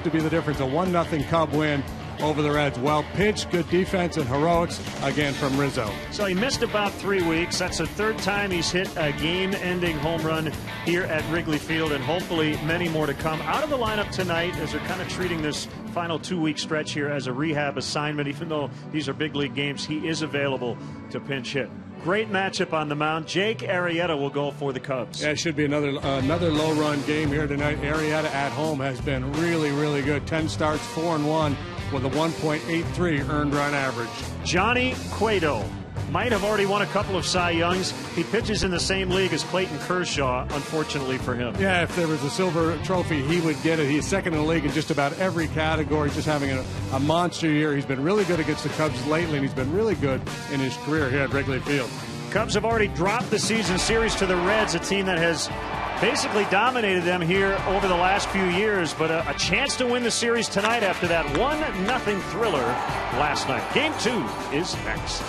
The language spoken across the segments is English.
proved to be the difference. A 1-0 Cub win over the Reds. Well pitched, good defense, and heroics again from Rizzo. So he missed about 3 weeks. That's the third time he's hit a game-ending home run here at Wrigley Field, and hopefully many more to come. Out of the lineup tonight as they're kind of treating this final 2-week stretch here as a rehab assignment. Even though these are big league games, he is available to pinch hit. Great matchup on the mound. Jake Arrieta will go for the Cubs. Yeah, it should be another low-run game here tonight. Arrieta at home has been really, really good. 10 starts, 4-1 with a 1.83 earned run average. Johnny Cueto might have already won a couple of Cy Youngs. He pitches in the same league as Clayton Kershaw, unfortunately for him. Yeah, if there was a silver trophy, he would get it. He's second in the league in just about every category, just having a monster year. He's been really good against the Cubs lately, and he's been really good in his career here at Wrigley Field. Cubs have already dropped the season series to the Reds, a team that has basically dominated them here over the last few years, but a chance to win the series tonight after that 1-0 thriller last night. Game 2 is next.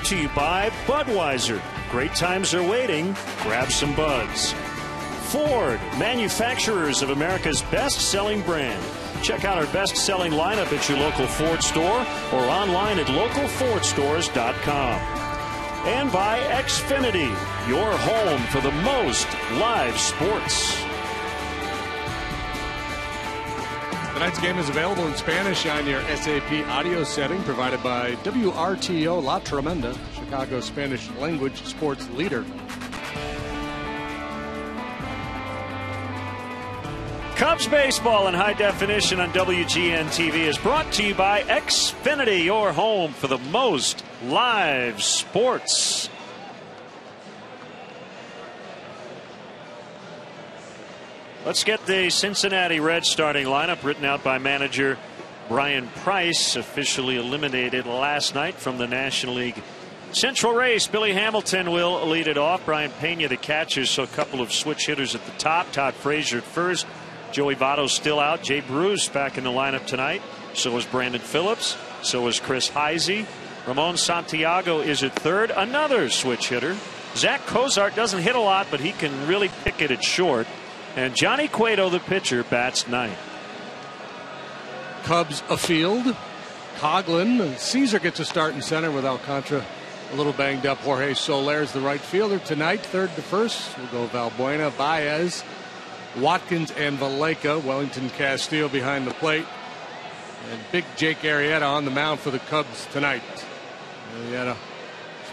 To you by Budweiser. Great times are waiting. Grab some buds. Ford, manufacturers of America's best-selling brand. Check out our best-selling lineup at your local Ford store or online at localfordstores.com. And by Xfinity, your home for the most live sports. Tonight's game is available in Spanish on your SAP audio setting, provided by WRTO La Tremenda, Chicago's Spanish language sports leader. Cubs baseball in high definition on WGN TV is brought to you by Xfinity, your home for the most live sports. Let's get the Cincinnati Reds starting lineup written out by manager Brian Price, officially eliminated last night from the National League Central race. Billy Hamilton will lead it off. Brian Pena the catcher, so a couple of switch hitters at the top. Todd Frazier at first. Joey Votto's still out. Jay Bruce back in the lineup tonight. So is Brandon Phillips. So is Chris Heisey. Ramon Santiago is at third, another switch hitter. Zach Cozart doesn't hit a lot, but he can really pick it at short. And Johnny Cueto, the pitcher, bats ninth. Cubs afield. Coughlin. Caesar gets a start in center with Alcantara a little banged up. Jorge Soler's the right fielder tonight. Third to first will go Valbuena, Baez, Watkins, and Valleca. Wellington Castillo behind the plate. And big Jake Arrieta on the mound for the Cubs tonight. Arrieta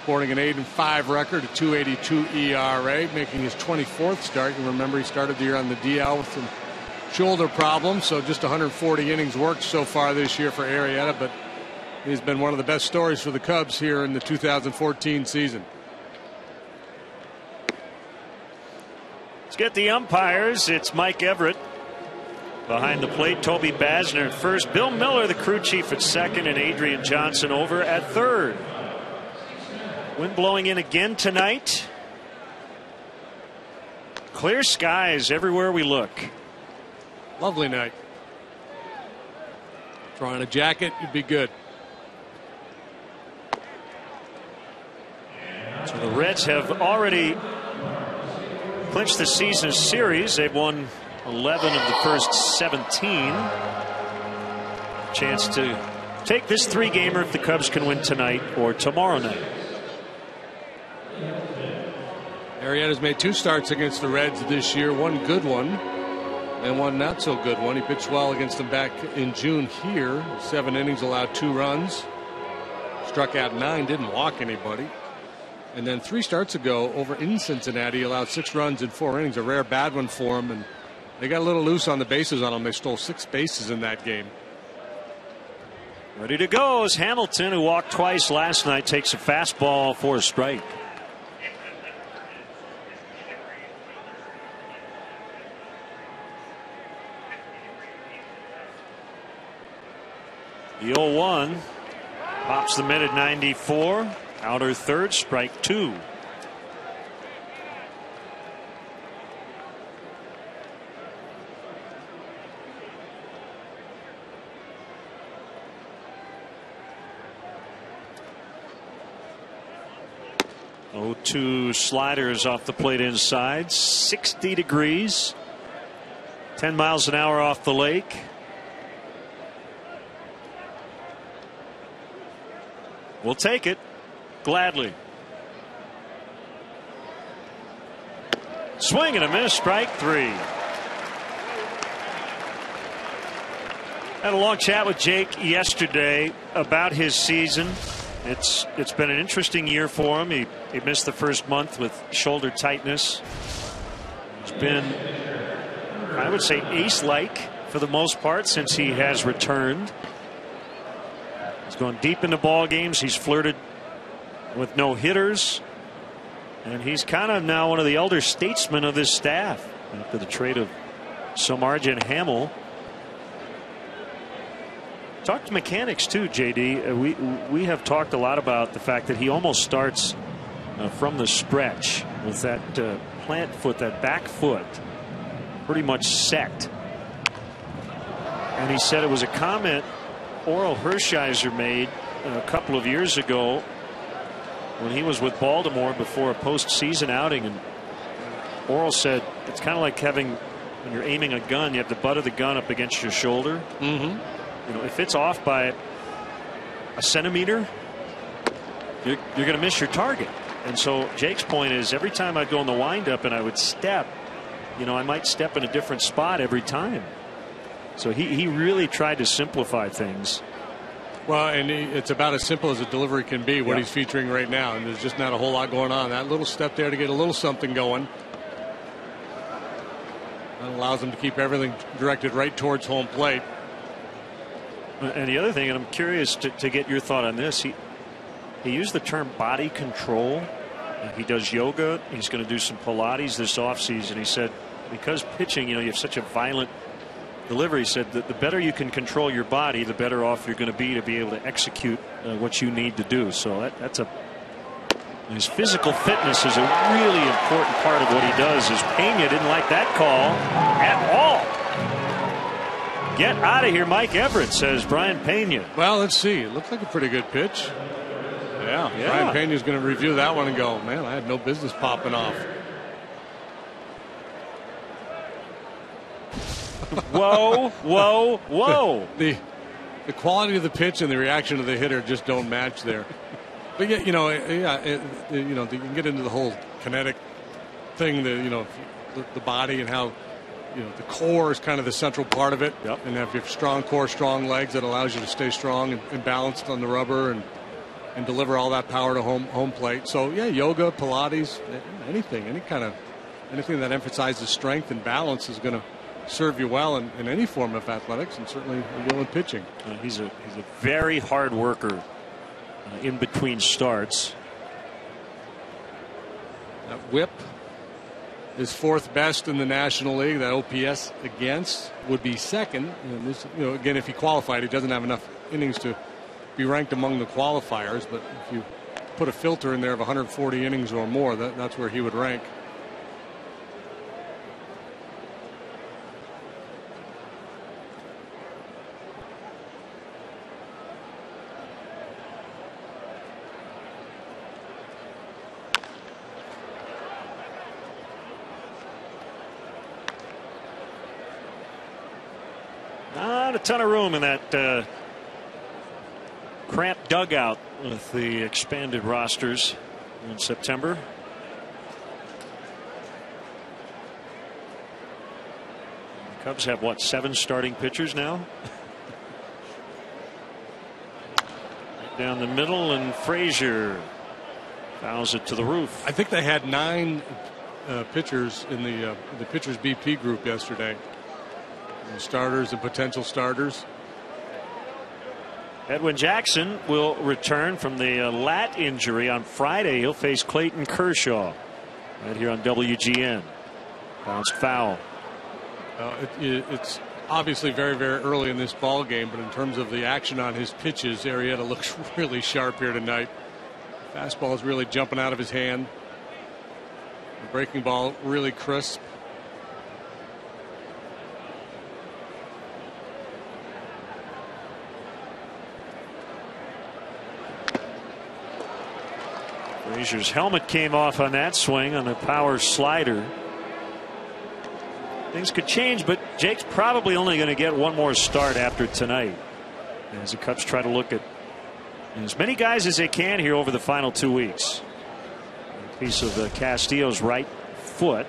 sporting an 8-5 record, a 2.82 ERA, making his 24th start. You remember he started the year on the DL with some shoulder problems, so just 140 innings worked so far this year for Arrieta, but he's been one of the best stories for the Cubs here in the 2014 season. Let's get the umpires. It's Mike Everett behind the plate, Toby Basner at first, Bill Miller, the crew chief, at second, and Adrian Johnson over at third. Wind blowing in again tonight. Clear skies everywhere we look. Lovely night. Throwing a jacket, you'd be good. So the Reds have already clinched the season series. They've won 11 of the first 17. Chance to take this three-gamer if the Cubs can win tonight or tomorrow night. Arrieta's made 2 starts against the Reds this year, one good one and one not so good one. He pitched well against them back in June here. 7 innings, allowed 2 runs, struck out 9, didn't walk anybody. And then 3 starts ago over in Cincinnati, allowed 6 runs in 4 innings, a rare bad one for him, and they got a little loose on the bases on him. They stole 6 bases in that game. Ready to go is Hamilton, who walked twice last night, takes a fastball for a strike. The 0-1 pops the mid at 94. Outer third, strike 2. Oh-2 sliders off the plate inside. 60 degrees. 10 miles an hour off the lake. We'll take it gladly. Swing and a miss, strike 3. Had a long chat with Jake yesterday about his season. It's been an interesting year for him. He missed the first month with shoulder tightness. It's been, I would say, ace-like for the most part since he has returned. He's gone deep into ball games. He's flirted with no hitters, and he's kind of now one of the elder statesmen of this staff after the trade of Samardzija and Hamill. Talk to mechanics too, JD. We have talked a lot about the fact that he almost starts from the stretch with that plant foot, that back foot, pretty much set. And he said it was a comment Orel Hershiser made a couple of years ago when he was with Baltimore before a postseason outing, and Orel said it's kind of like having, when you're aiming a gun, you have the butt of the gun up against your shoulder. Mm-hmm. You know, if it's off by a centimeter, you're going to miss your target. And so Jake's point is, every time I'd go in the windup and I would step, you know, I might step in a different spot every time. So he really tried to simplify things. Well, and it's about as simple as a delivery can be, what he's featuring right now. And there's just not a whole lot going on. That little step there to get a little something going. That allows him to keep everything directed right towards home plate. And the other thing, and I'm curious to get your thought on this, he used the term body control. He does yoga. He's going to do some Pilates this offseason. He said because pitching, you know, you have such a violent delivery, he said that the better you can control your body, the better off you're going to be able to execute what you need to do. So his physical fitness is a really important part of what he does. As Pena didn't like that call at all. Get out of here, Mike Everett, says Brian Pena. Well, let's see. It looked like a pretty good pitch. Yeah. Brian Pena's going to review that one and go, man, I had no business popping off. Whoa, whoa, whoa. The quality of the pitch and the reaction of the hitter just don't match there. But yeah, you can get into the whole kinetic thing, the body and how, the core is kind of the central part of it. Yep. And if you have strong core, strong legs, that allows you to stay strong and balanced on the rubber and deliver all that power to home plate. So yeah, yoga, Pilates, anything that emphasizes strength and balance is going to serve you well in any form of athletics, and certainly in pitching. He's a very hard worker in between starts. That whip is 4th best in the National League. That OPS against would be 2nd. And this, again, if he qualified, he doesn't have enough innings to be ranked among the qualifiers. But if you put a filter in there of 140 innings or more, that's where he would rank. Not a ton of room in that cramped dugout with the expanded rosters in September. The Cubs have, what, 7 starting pitchers now? Right down the middle, and Frazier fouls it to the roof. I think they had 9 pitchers in the pitchers BP group yesterday. Starters and potential starters. Edwin Jackson will return from the lat injury on Friday. He'll face Clayton Kershaw right here on WGN. Bounced foul. It's obviously very, very early in this ball game, but in terms of the action on his pitches, Arrieta looks really sharp here tonight. Fastball is really jumping out of his hand. The breaking ball really crisp. Frazier's helmet came off on that swing on the power slider. Things could change, but Jake's probably only going to get one more start after tonight, as the Cubs try to look at as many guys as they can here over the final 2 weeks. A piece of Castillo's right foot.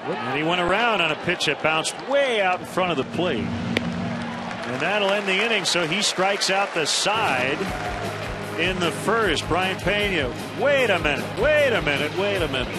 And he went around on a pitch that bounced way out in front of the plate. And that'll end the inning, so he strikes out the side in the first. Brian Pena, wait a minute, wait a minute, wait a minute.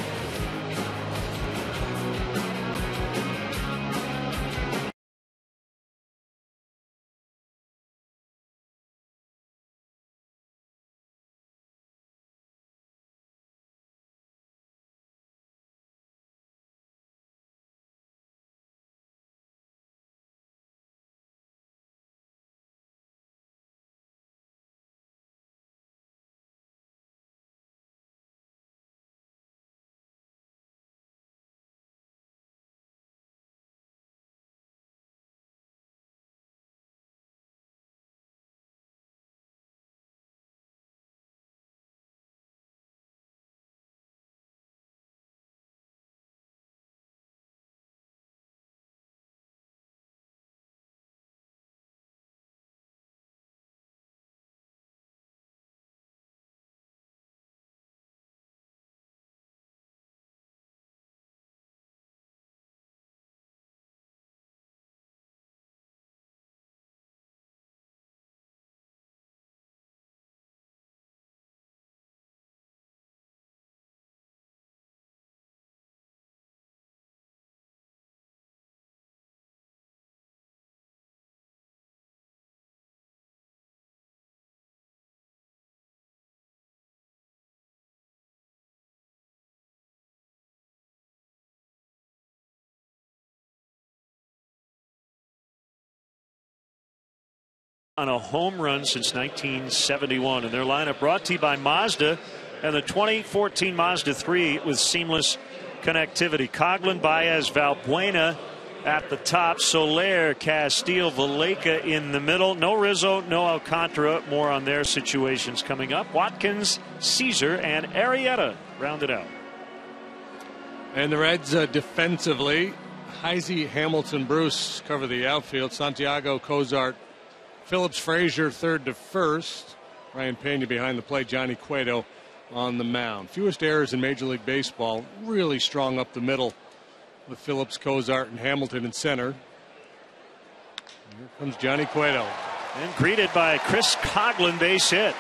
on a home run since 1971. And their lineup brought to you by Mazda and the 2014 Mazda 3 with seamless connectivity. Coghlan, Baez, Valbuena at the top. Soler, Castillo, Valleca in the middle. No Rizzo, no Alcantara. More on their situations coming up. Watkins, Caesar, and Arrieta rounded out. And the Reds defensively, Heisey, Hamilton, Bruce cover the outfield. Santiago, Cozart, Phillips, Frazier third to first. Ryan Pena behind the plate. Johnny Cueto on the mound. Fewest errors in Major League Baseball. Really strong up the middle with Phillips, Cozart, and Hamilton in center. Here comes Johnny Cueto. And greeted by Chris Coghlan, base hit.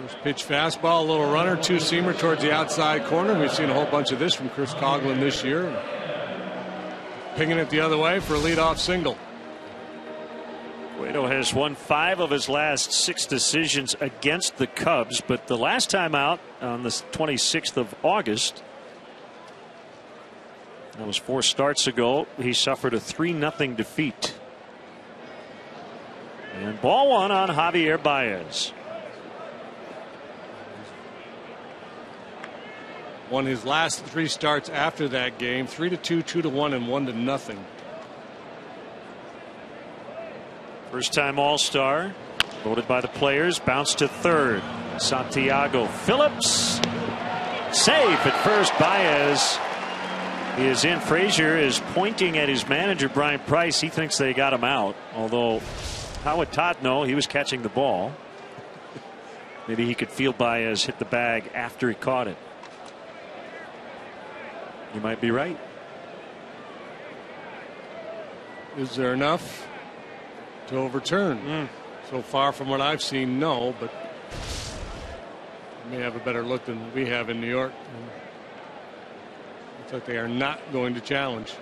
First pitch fastball, a little runner, two-seamer towards the outside corner. We've seen a whole bunch of this from Chris Coghlan this year. Pinging it the other way for a leadoff single. Cueto has won 5 of his last 6 decisions against the Cubs, but the last time out on the 26th of August, that was 4 starts ago, he suffered a 3-0 defeat. And ball 1 on Javier Baez. Won his last 3 starts after that game, 3-2, 2-1, and 1-0. First time All-Star, voted by the players, bounced to third. Santiago, Phillips, safe at first. Baez is in. Frazier is pointing at his manager, Brian Price. He thinks they got him out, although how would Todd know? He was catching the ball. Maybe he could feel Baez hit the bag after he caught it. You might be right. Is there enough to overturn? So far from what I've seen, no, but may have a better look than we have in New York. Looks like they are not going to challenge.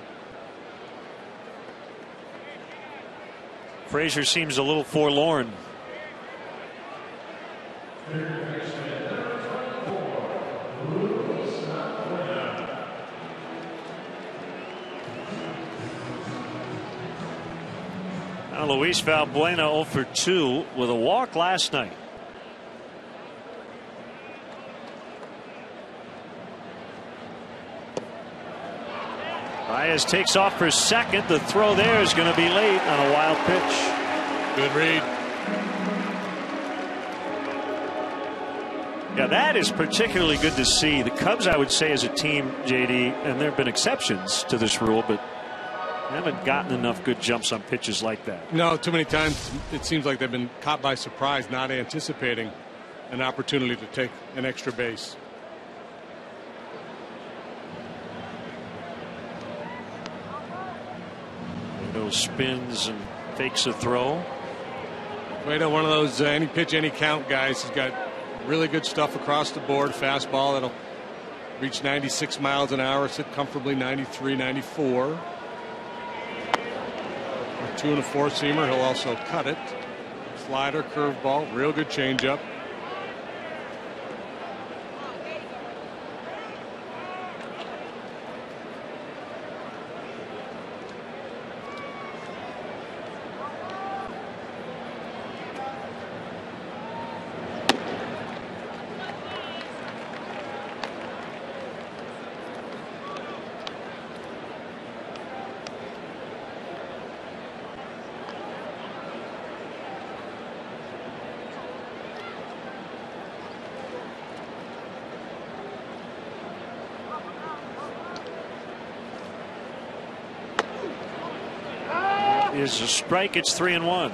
Frazier seems a little forlorn. Luis Valbuena 0 for 2 with a walk last night. Baez takes off for second. The throw there is going to be late on a wild pitch. Good read. Yeah, that is particularly good to see. The Cubs, I would say, as a team, JD, and there have been exceptions to this rule, but haven't gotten enough good jumps on pitches like that. No, too many times it seems like they've been caught by surprise, not anticipating an opportunity to take an extra base. Those spins and fakes a throw. Cueto, one of those any pitch, any count guys. He's got really good stuff across the board. Fastball that'll reach 96 miles an hour, sit comfortably 93, 94. 2 and a 4-seamer. He'll also cut it. Slider, curveball, real good changeup. Is a strike. It's 3-1.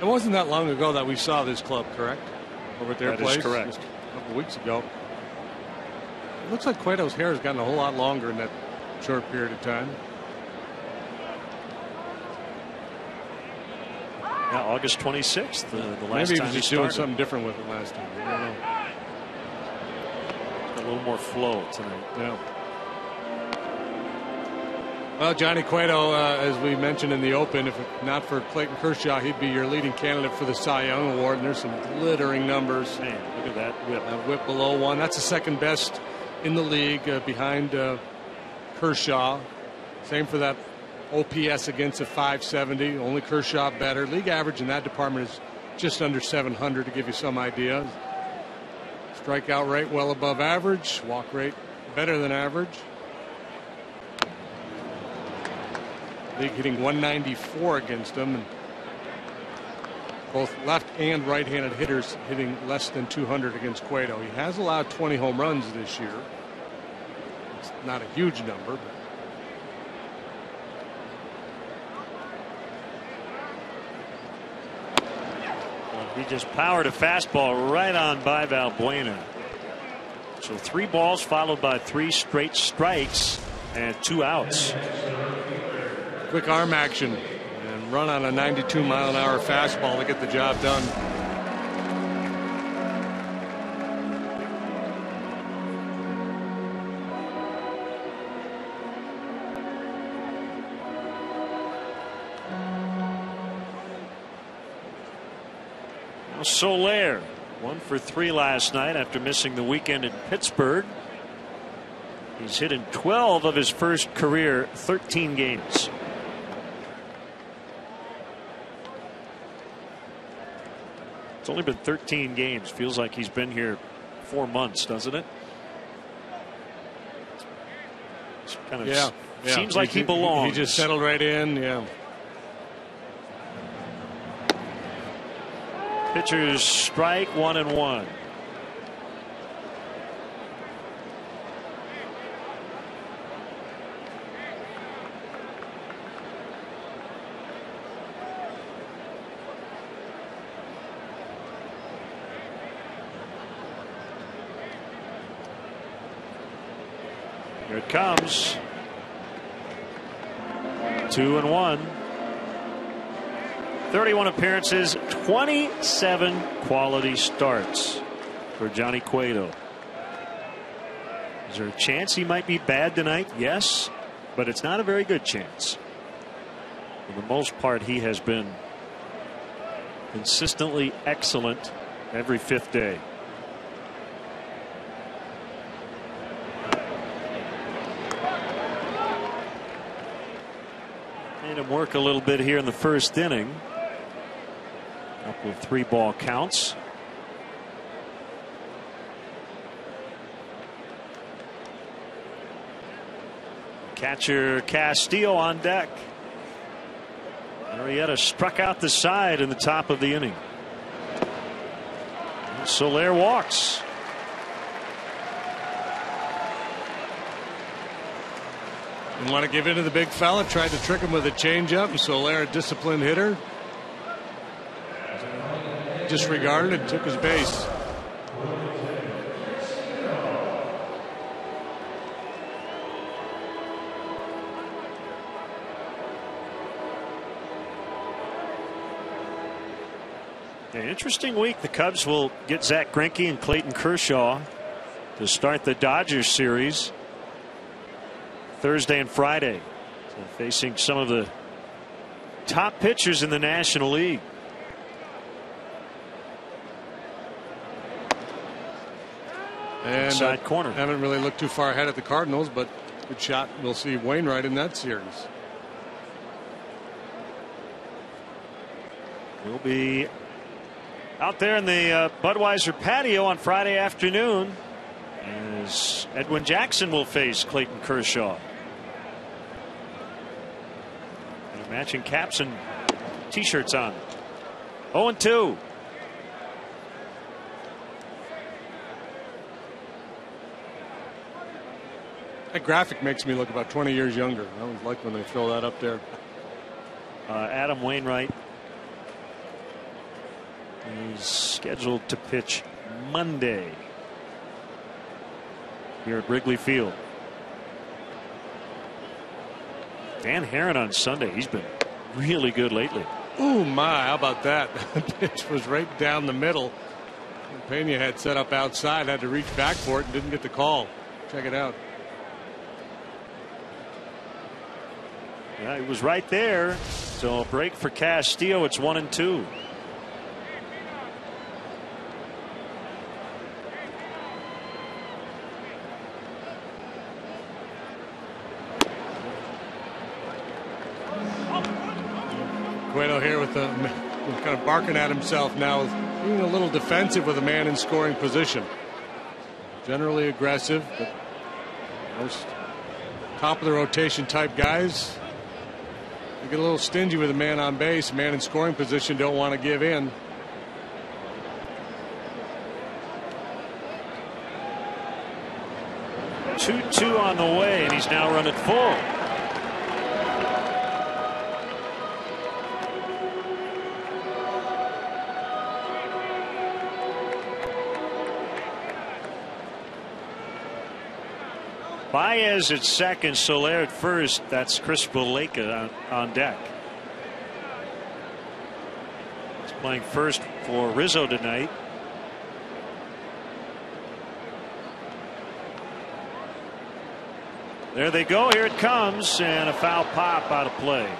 It wasn't that long ago that we saw this club, correct? Over at their that place. Is correct. Just a couple weeks ago. It looks like Cueto's hair has gotten a whole lot longer in that short period of time. Yeah, August 26th. The last Maybe time he was just doing started. something different with it last time. I don't know. A little more flow tonight. Yeah. Well, Johnny Cueto, as we mentioned in the open, if not for Clayton Kershaw, he'd be your leading candidate for the Cy Young Award. And there's some glittering numbers. Man, look at that whip. Whip below 1. That's the second best in the league behind Kershaw. Same for that OPS against a 570. Only Kershaw better. League average in that department is just under 700, to give you some idea. Strikeout rate well above average. Walk rate better than average. League hitting 194 against him. And both left and right-handed hitters hitting less than 200 against Cueto. He has allowed 20 home runs this year. It's not a huge number, but he just powered a fastball right on by Valbuena. So 3 balls followed by 3 straight strikes and 2 outs. Quick arm action and run on a 92-mile-an-hour fastball to get the job done. Now Soler, 1 for 3 last night after missing the weekend in Pittsburgh. He's hit in 12 of his first career 13 games. It's only been 13 games. Feels like he's been here 4 months, doesn't it? It's kind of seems like he belongs. He just settled right in. Yeah. Pitchers strike 1-1. Here it comes. 2-1. 31 appearances, 27 quality starts for Johnny Cueto. Is there a chance he might be bad tonight? Yes, but it's not a very good chance. For the most part, he has been consistently excellent every 5th day. Made him work a little bit here in the first inning. Couple of 3-ball counts. Catcher Castillo on deck. Arrieta struck out the side in the top of the inning. Soler walks. Didn't want to give in to the big fella. Tried to trick him with a changeup, and Soler, a disciplined hitter, disregarded and took his base. An interesting week. The Cubs will get Zach Greinke and Clayton Kershaw to start the Dodgers series Thursday and Friday. So facing some of the top pitchers in the National League. And inside corner. Haven't really looked too far ahead at the Cardinals, but good shot. We'll see Wainwright in that series. We'll be out there in the Budweiser patio on Friday afternoon as Edwin Jackson will face Clayton Kershaw. And matching caps and t-shirts on. 0-2. That graphic makes me look about 20 years younger. I always like when they throw that up there. Adam Wainwright is scheduled to pitch Monday here at Wrigley Field. Dan Herron on Sunday. He's been really good lately. Ooh, my, how about that? The pitch was right down the middle. Pena had set up outside, had to reach back for it and didn't get the call. Check it out. Yeah, he was right there. So a break for Castillo. It's 1-2. Cueto here with the kind of barking at himself now, being a little defensive with a man in scoring position. Generally aggressive, but most top of the rotation type guys, they get a little stingy with a man on base. Man in scoring position don't want to give in. Two on the way, and he's now run it full. Baez at second, Soler at first. That's Chris Valleca on deck. He's playing first for Rizzo tonight. There they go. Here it comes, and a foul pop out of play.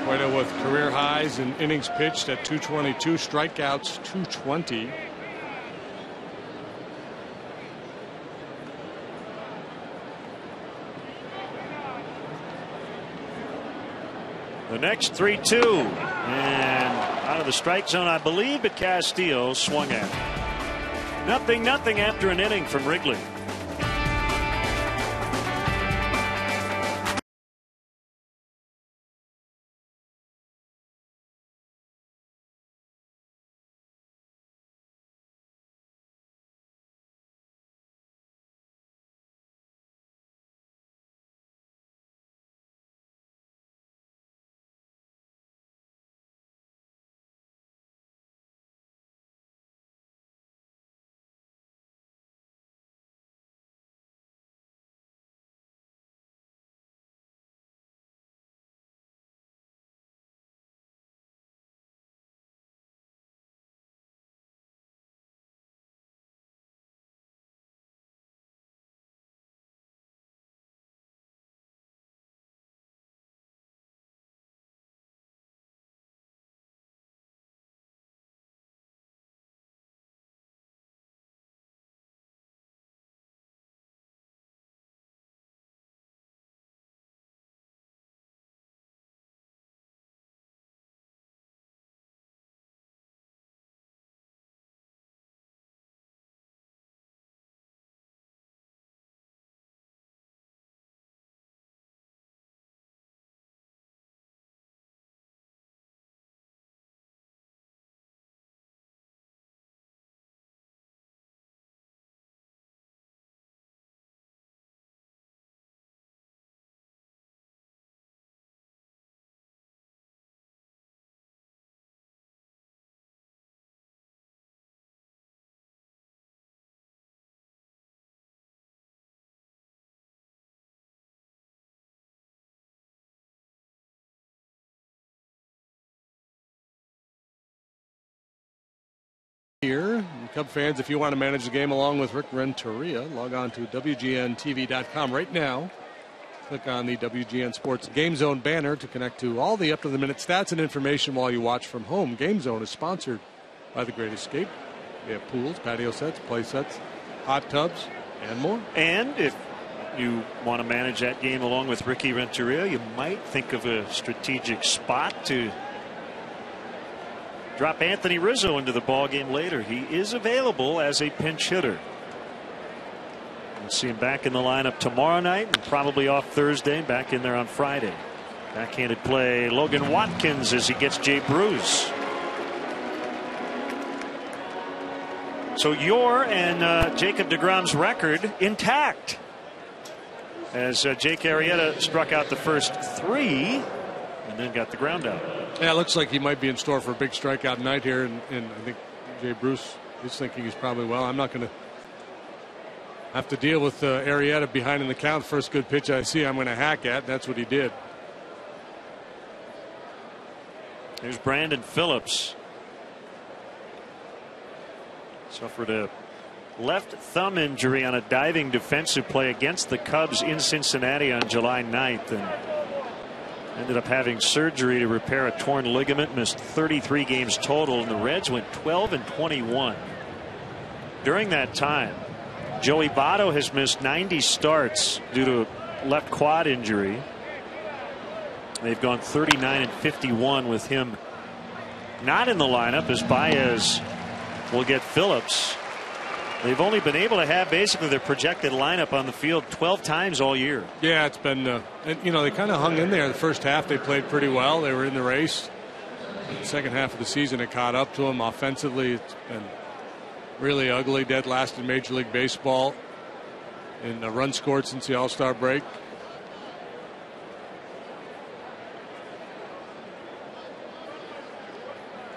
Cueto with career highs in innings pitched at 222, strikeouts 220. The next 3-2, and out of the strike zone, I believe, but Castillo swung at. Nothing after an inning from Wrigley. Here, Cub fans, if you want to manage the game along with Rick Renteria, log on to WGNTV.com right now. Click on the WGN Sports Game Zone banner to connect to all the up-to-the-minute stats and information while you watch from home. Game Zone is sponsored by The Great Escape. We have pools, patio sets, play sets, hot tubs, and more. And if you want to manage that game along with Ricky Renteria, you might think of a strategic spot to drop Anthony Rizzo into the ballgame later. He is available as a pinch hitter. We'll see him back in the lineup tomorrow night and probably off Thursday, back in there on Friday. Backhanded play, Logan Watkins as he gets Jay Bruce. So your and Jacob deGrom's record intact, as Jake Arrieta struck out the first three and then got the ground out. Yeah, it looks like he might be in store for a big strikeout night here, and I think Jay Bruce is thinking he's probably, well, I'm not going to have to deal with Arrieta behind in the count. First good pitch I see, I'm going to hack at. That's what he did. There's Brandon Phillips. Suffered a left thumb injury on a diving defensive play against the Cubs in Cincinnati on July 9th, and ended up having surgery to repair a torn ligament. Missed 33 games total, and the Reds went 12-21 during that time. Joey Votto has missed 90 starts due to a left quad injury. They've gone 39-51 with him not in the lineup, as Baez will get Phillips. They've only been able to have basically their projected lineup on the field 12 times all year. Yeah, it's been, and you know, they kind of hung in there. The first half they played pretty well. They were in the race. The second half of the season it caught up to them offensively. It's been really ugly, dead last in Major League Baseball in the run scored since the All-Star break.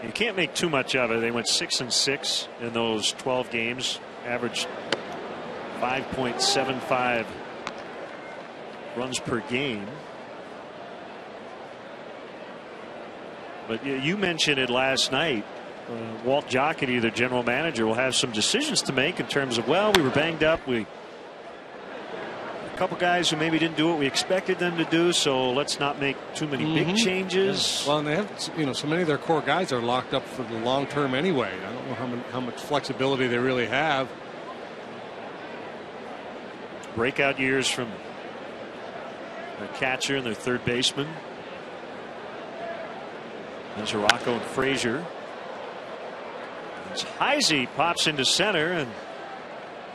You can't make too much of it. They went 6-6 in those 12 games, averaged 5.75 runs per game. But you mentioned it last night. Walt Jocketty, the general manager, will have some decisions to make in terms of, well, we were banged up. A couple guys who maybe didn't do what we expected them to do, so let's not make too many big changes. Yeah. Well, and they have, you know, so many of their core guys are locked up for the long term anyway. I don't know how much flexibility they really have. Breakout years from their catcher and their third baseman. There's Rocco and Frazier. As Heisey pops into center, and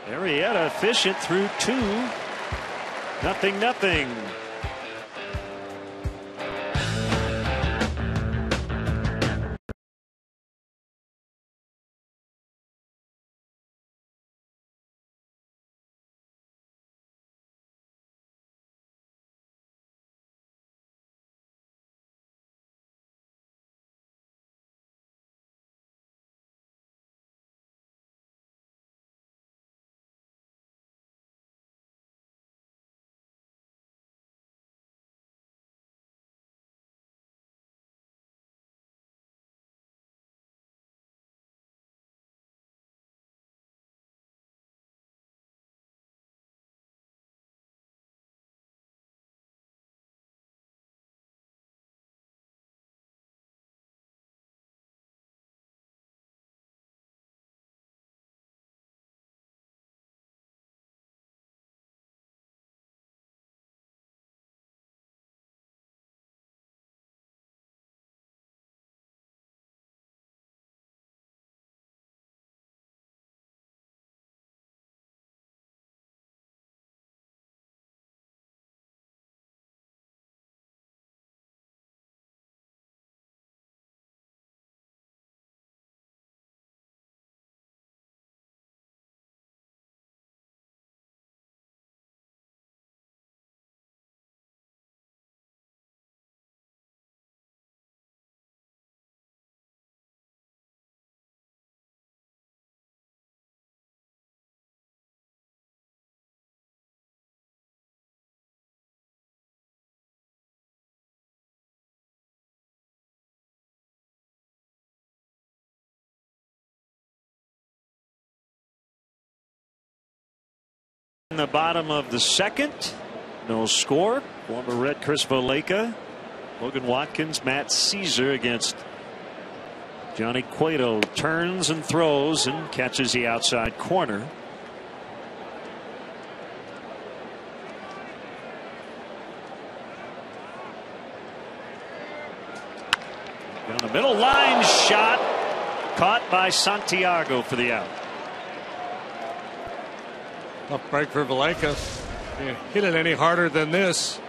Arrieta efficient through 2. 0-0. In the bottom of the second, no score. Former Red Chris Valleca, Logan Watkins, Matt Caesar against Johnny Cueto. Turns and throws and catches the outside corner. Down the middle, line shot caught by Santiago for the out. Tough break for Valleca. Can't hit it any harder than this.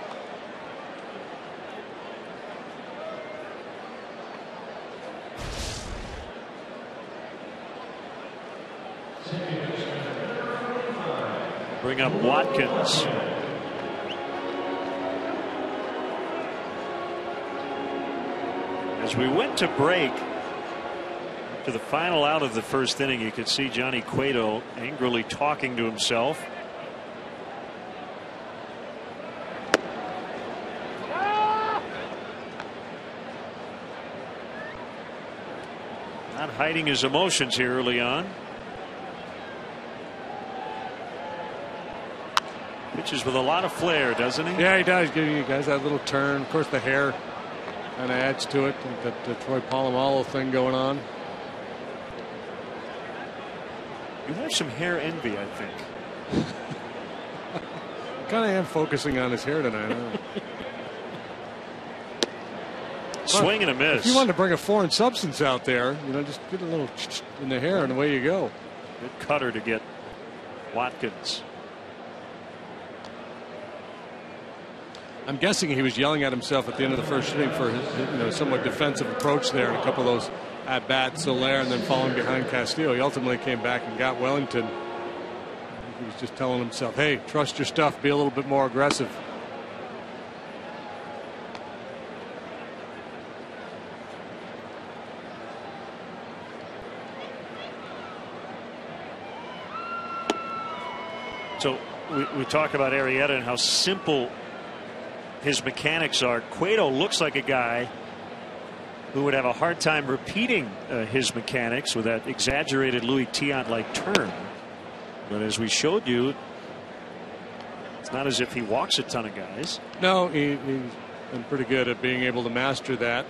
Bring up Watkins. As we went to break, to the final out of the first inning, you could see Johnny Cueto angrily talking to himself. Not hiding his emotions here early on. Pitches with a lot of flair, doesn't he? Yeah, he does. Giving you guys that little turn. Of course, the hair kind of adds to it. That Troy Polamalu thing going on. You have some hair envy, I think. Kind of am focusing on his hair tonight. Swing and a miss. If you wanted to bring a foreign substance out there, just get a little in the hair and away you go. Good cutter to get Watkins. I'm guessing he was yelling at himself at the end of the first inning for his somewhat defensive approach there and a couple of those at bats, Soler, and then falling behind Castillo. He ultimately came back and got Wellington. He was just telling himself, hey, trust your stuff, be a little bit more aggressive. So we talk about Arrieta and how simple his mechanics are. Cueto looks like a guy who would have a hard time repeating his mechanics with that exaggerated Louis Tiant-like turn. But as we showed you, it's not as if he walks a ton of guys. No, he's been pretty good at being able to master that.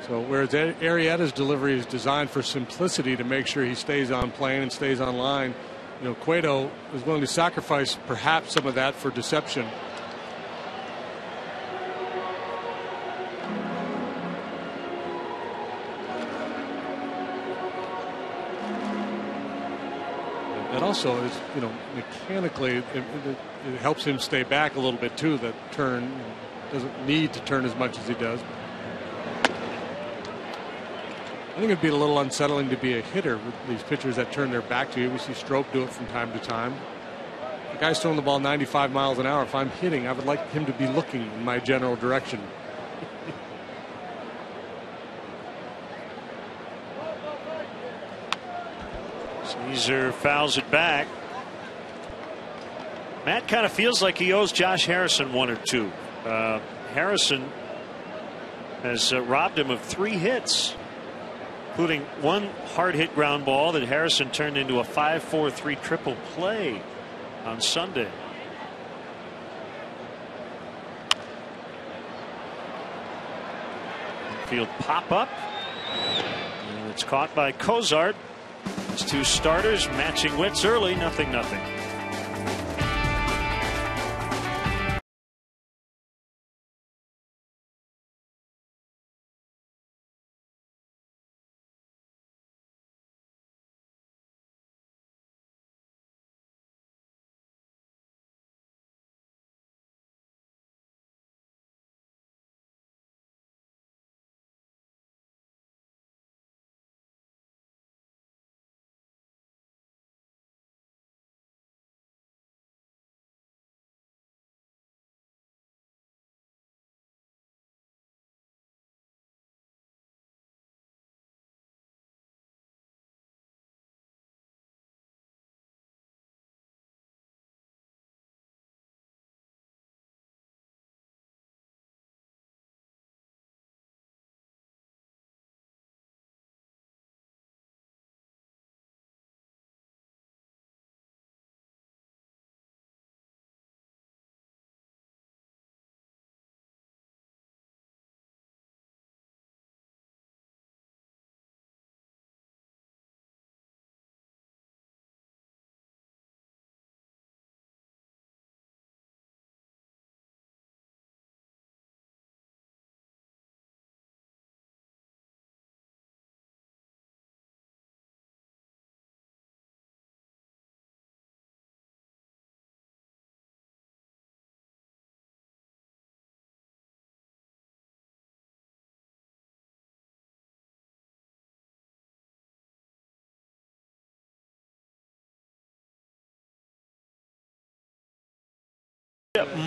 So whereas Arrieta's delivery is designed for simplicity to make sure he stays on plane and stays on line, Cueto is willing to sacrifice perhaps some of that for deception. That also is, mechanically it helps him stay back a little bit too. That turn doesn't need to turn as much as he does. I think it'd be a little unsettling to be a hitter with these pitchers that turn their back to you. We see Strope do it from time to time. The guy's throwing the ball 95 miles an hour. If I'm hitting, I would like him to be looking in my general direction. Caesar fouls it back. Matt kind of feels like he owes Josh Harrison one or two. Harrison has robbed him of 3 hits, including one hard hit ground ball that Harrison turned into a 5-4-3 triple play on Sunday. Field pop up, and it's caught by Cozart. It's 2 starters matching wits early, 0-0.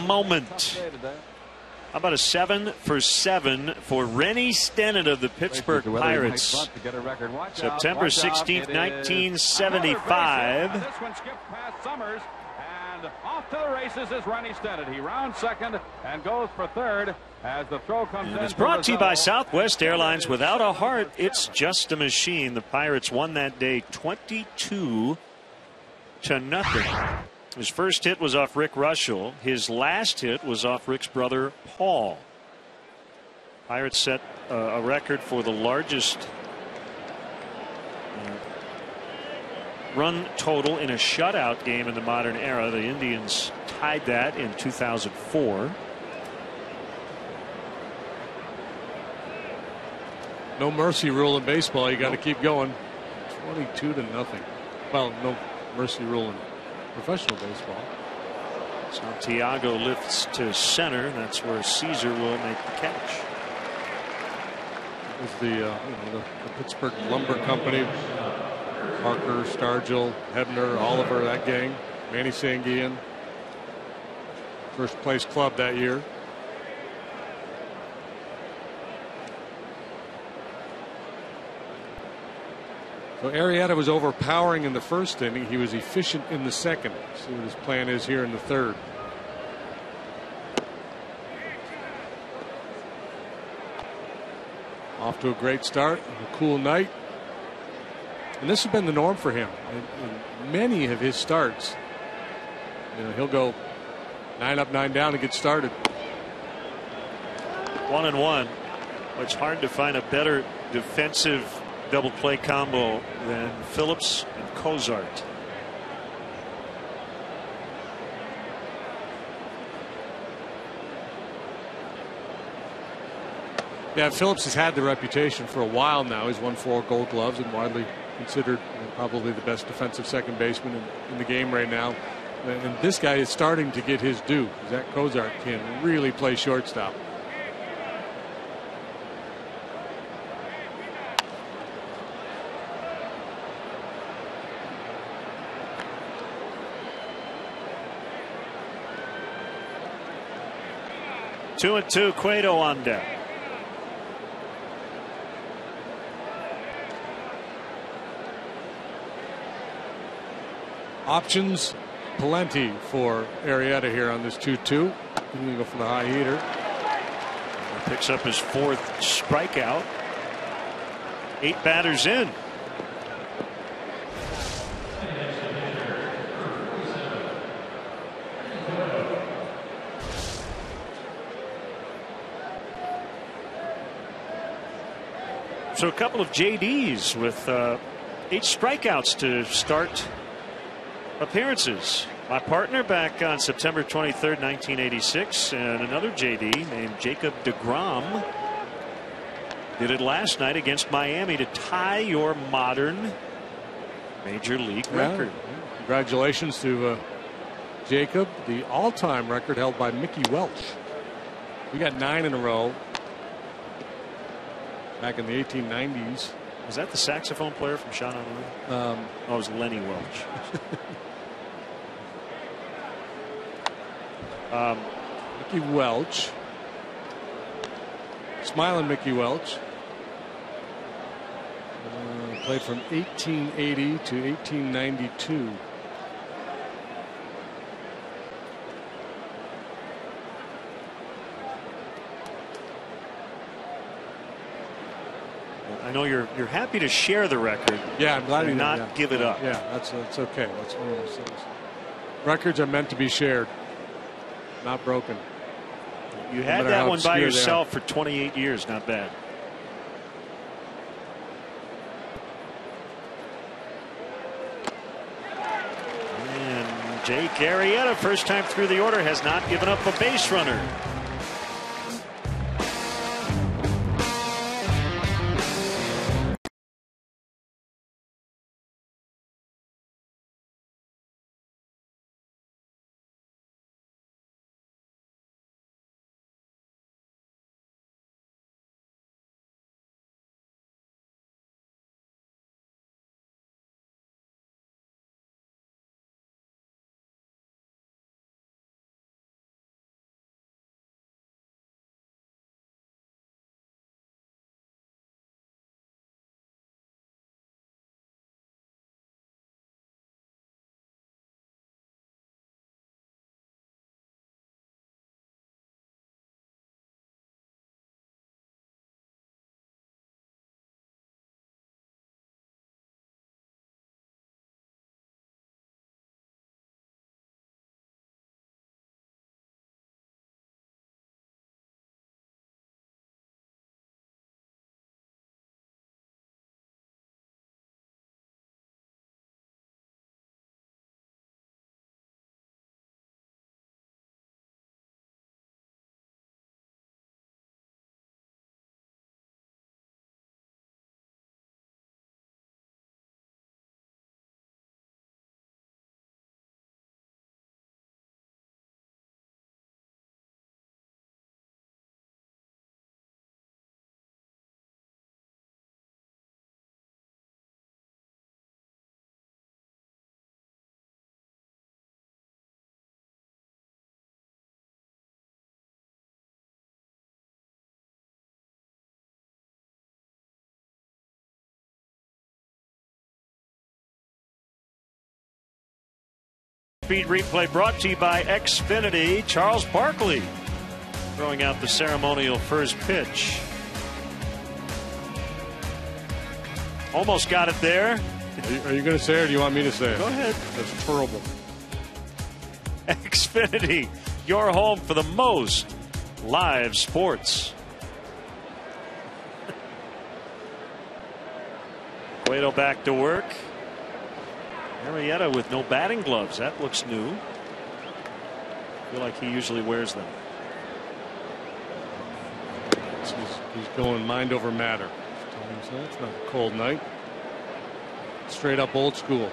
Moment. How about a 7 for 7 for Rennie Stennett of the Pittsburgh Pirates? September 16th, 1975. And off to the races is Ronnie Stennett. He rounds second and goes for third as the throw comes in. It's brought to you by Southwest Airlines. Without a heart, it's just a machine. The Pirates won that day 22-0. His first hit was off Rick Russell. His last hit was off Rick's brother Paul. Pirates set a record for the largest run total in a shutout game in the modern era. The Indians tied that in 2004. No mercy rule in baseball. You got to keep going. 22-0. Well, no mercy rule in professional baseball. Santiago lifts to center. That's where Caesar will make the catch. It was the Pittsburgh Lumber Company. Parker, Stargell, Hebner, Oliver, that gang. Manny Sanguillen. First place club that year. So Arrieta was overpowering in the first inning. He was efficient in the second. See what his plan is here in the third. Off to a great start. A cool night. And this has been the norm for him. In many of his starts, he'll go 9 up, 9 down and get started. 1-1. It's hard to find a better defensive double play combo than Phillips and Cozart. Yeah, Phillips has had the reputation for a while now. He's won 4 Gold Gloves and widely considered probably the best defensive second baseman in the game right now. And this guy is starting to get his due. Zach Cozart can really play shortstop. Two and two, Cueto on deck. Options plenty for Arrieta here on this 2-2. He's going to go for the high heater. Picks up his 4th strikeout. 8 batters in. So a couple of JDs with 8 strikeouts to start appearances. My partner back on September 23rd, 1986, and another JD named Jacob deGrom did it last night against Miami to tie your modern major league record. Congratulations to Jacob. The all-time record held by Mickey Welch. We got 9 in a row back in the 1890s. Was that the saxophone player from Shot on Run? It was Lenny Welch. Mickey Welch. Smiling Mickey Welch. Played from 1880 to 1892. I know you're happy to share the record. Yeah, I'm glad you not give it up. Yeah, that's okay. That's one of those things. Records are meant to be shared, not broken. You had that one by yourself for 28 years. Not bad. And Jake Arrieta, first time through the order, has not given up a base runner. Speed Replay brought to you by Xfinity. Charles Barkley throwing out the ceremonial first pitch. Almost got it there. Are you going to say it or do you want me to say it? Go ahead. That's terrible. Xfinity, your home for the most live sports. Cueto back to work. Arrieta with no batting gloves. That looks new. I feel like he usually wears them. He's going mind over matter. It's not a cold night. Straight up old school.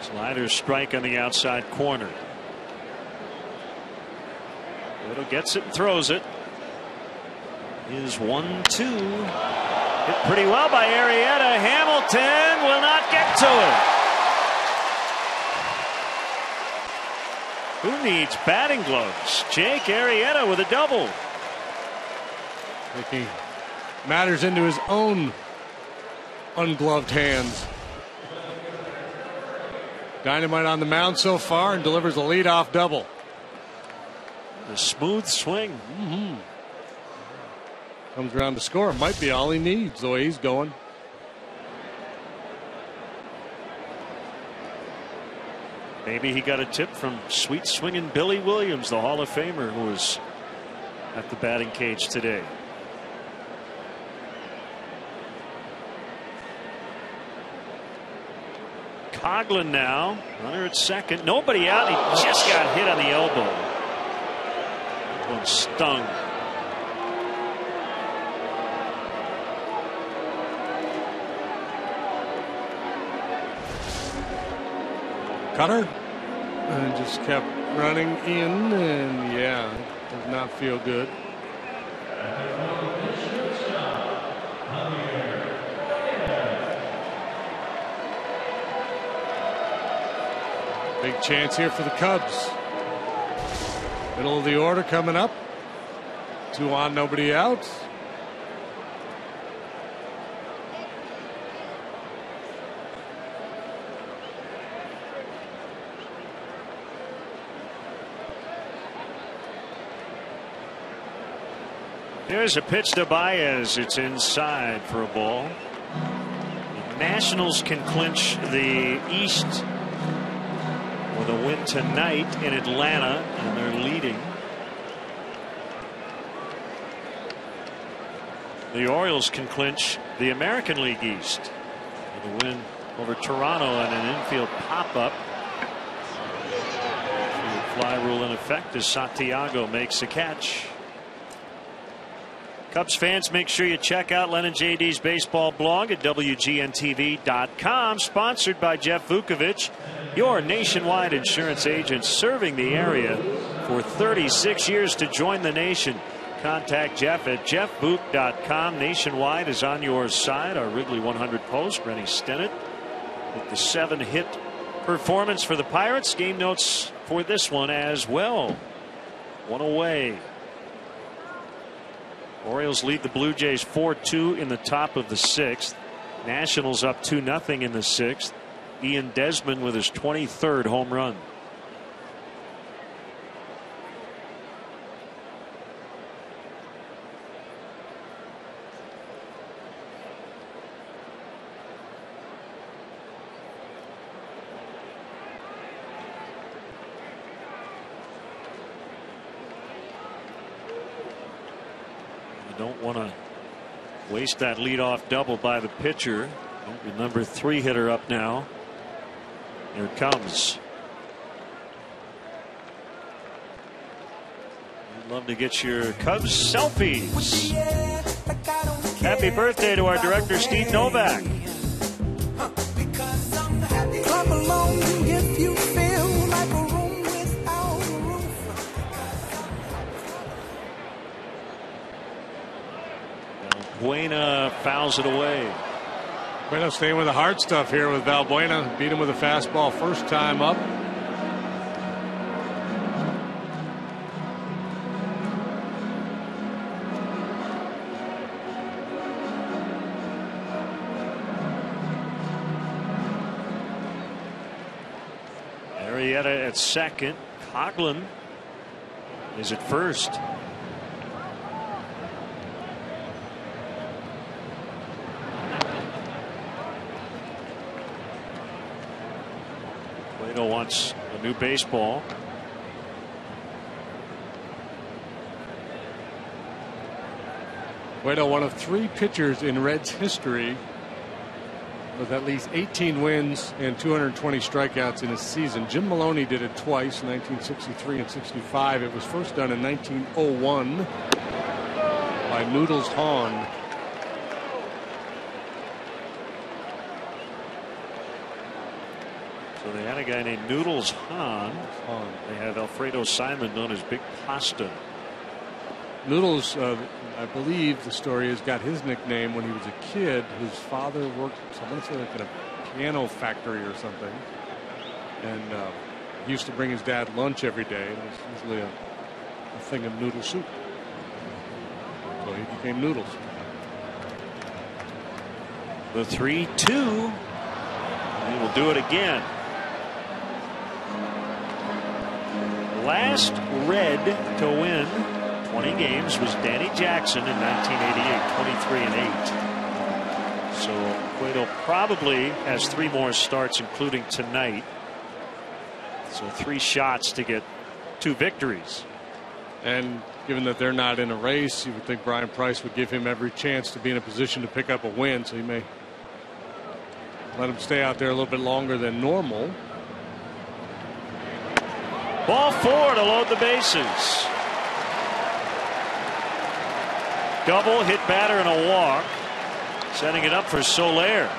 Slider strike on the outside corner. Cueto gets it and throws it. Is 1-2. Hit pretty well by Arrieta. Hamilton will not get to it. Who needs batting gloves? Jake Arrieta with a double. Taking matters into his own ungloved hands. Dynamite on the mound so far and delivers a leadoff double. A smooth swing. Comes around to score. Might be all he needs the way he's going. Maybe he got a tip from sweet swinging Billy Williams, the Hall of Famer, who was at the batting cage today. Coughlin now, runner at second. Nobody out. He just got hit on the elbow. One stung. Cutter and just kept running in, and yeah, does not feel good. Big chance here for the Cubs. Middle of the order coming up. 2 on, nobody out. Here's a pitch to Baez. It's inside for a ball. The Nationals can clinch the East with a win tonight in Atlanta, and they're leading. The Orioles can clinch the American League East with a win over Toronto and an infield pop-up. Fly rule in effect as Santiago makes a catch. Cubs fans, make sure you check out Len and JD's baseball blog at WGNTV.com. Sponsored by Jeff Vukovich, your nationwide insurance agent serving the area for 36 years. To join the nation, contact Jeff at jeffvuk.com. Nationwide is on your side. Our Wrigley 100 post, Rennie Stennett with the 7-hit performance for the Pirates. Game notes for this one as well. One away. Orioles lead the Blue Jays 4-2 in the top of the 6th. Nationals up 2-0 in the 6th. Ian Desmond with his 23rd home run. Don't want to waste that leadoff double by the pitcher. The number 3 hitter up now. Here it comes. I'd love to get your Cubs selfies. Happy birthday to our director, Steve Novak. Clap along if you feel like a room without a roof. Buena fouls it away. Bueno staying with the hard stuff here with Valbuena. Beat him with a fastball first time up. Arrieta at second. Coughlin is at first. Cueto wants a new baseball. Cueto, one of 3 pitchers in Reds history with at least 18 wins and 220 strikeouts in a season. Jim Maloney did it twice, 1963 and 65. It was first done in 1901 by Noodles Hahn. So they had a guy named Noodles Hahn. They have Alfredo Simon, known as Big Pasta. Noodles, I believe the story is, got his nickname when he was a kid. His father worked, I want to say, like in a piano factory or something. And he used to bring his dad lunch every day. It was usually a thing of noodle soup. So he became Noodles. The 3-2. He will do it again. Last Red to win 20 games was Danny Jackson in 1988, 23-8. So Cueto probably has 3 more starts, including tonight. So 3 shots to get 2 victories. And given that they're not in a race, you would think Brian Price would give him every chance to be in a position to pick up a win. So he may let him stay out there a little bit longer than normal. Ball 4 to load the bases. Double, hit batter, and a walk. Setting it up for Soler.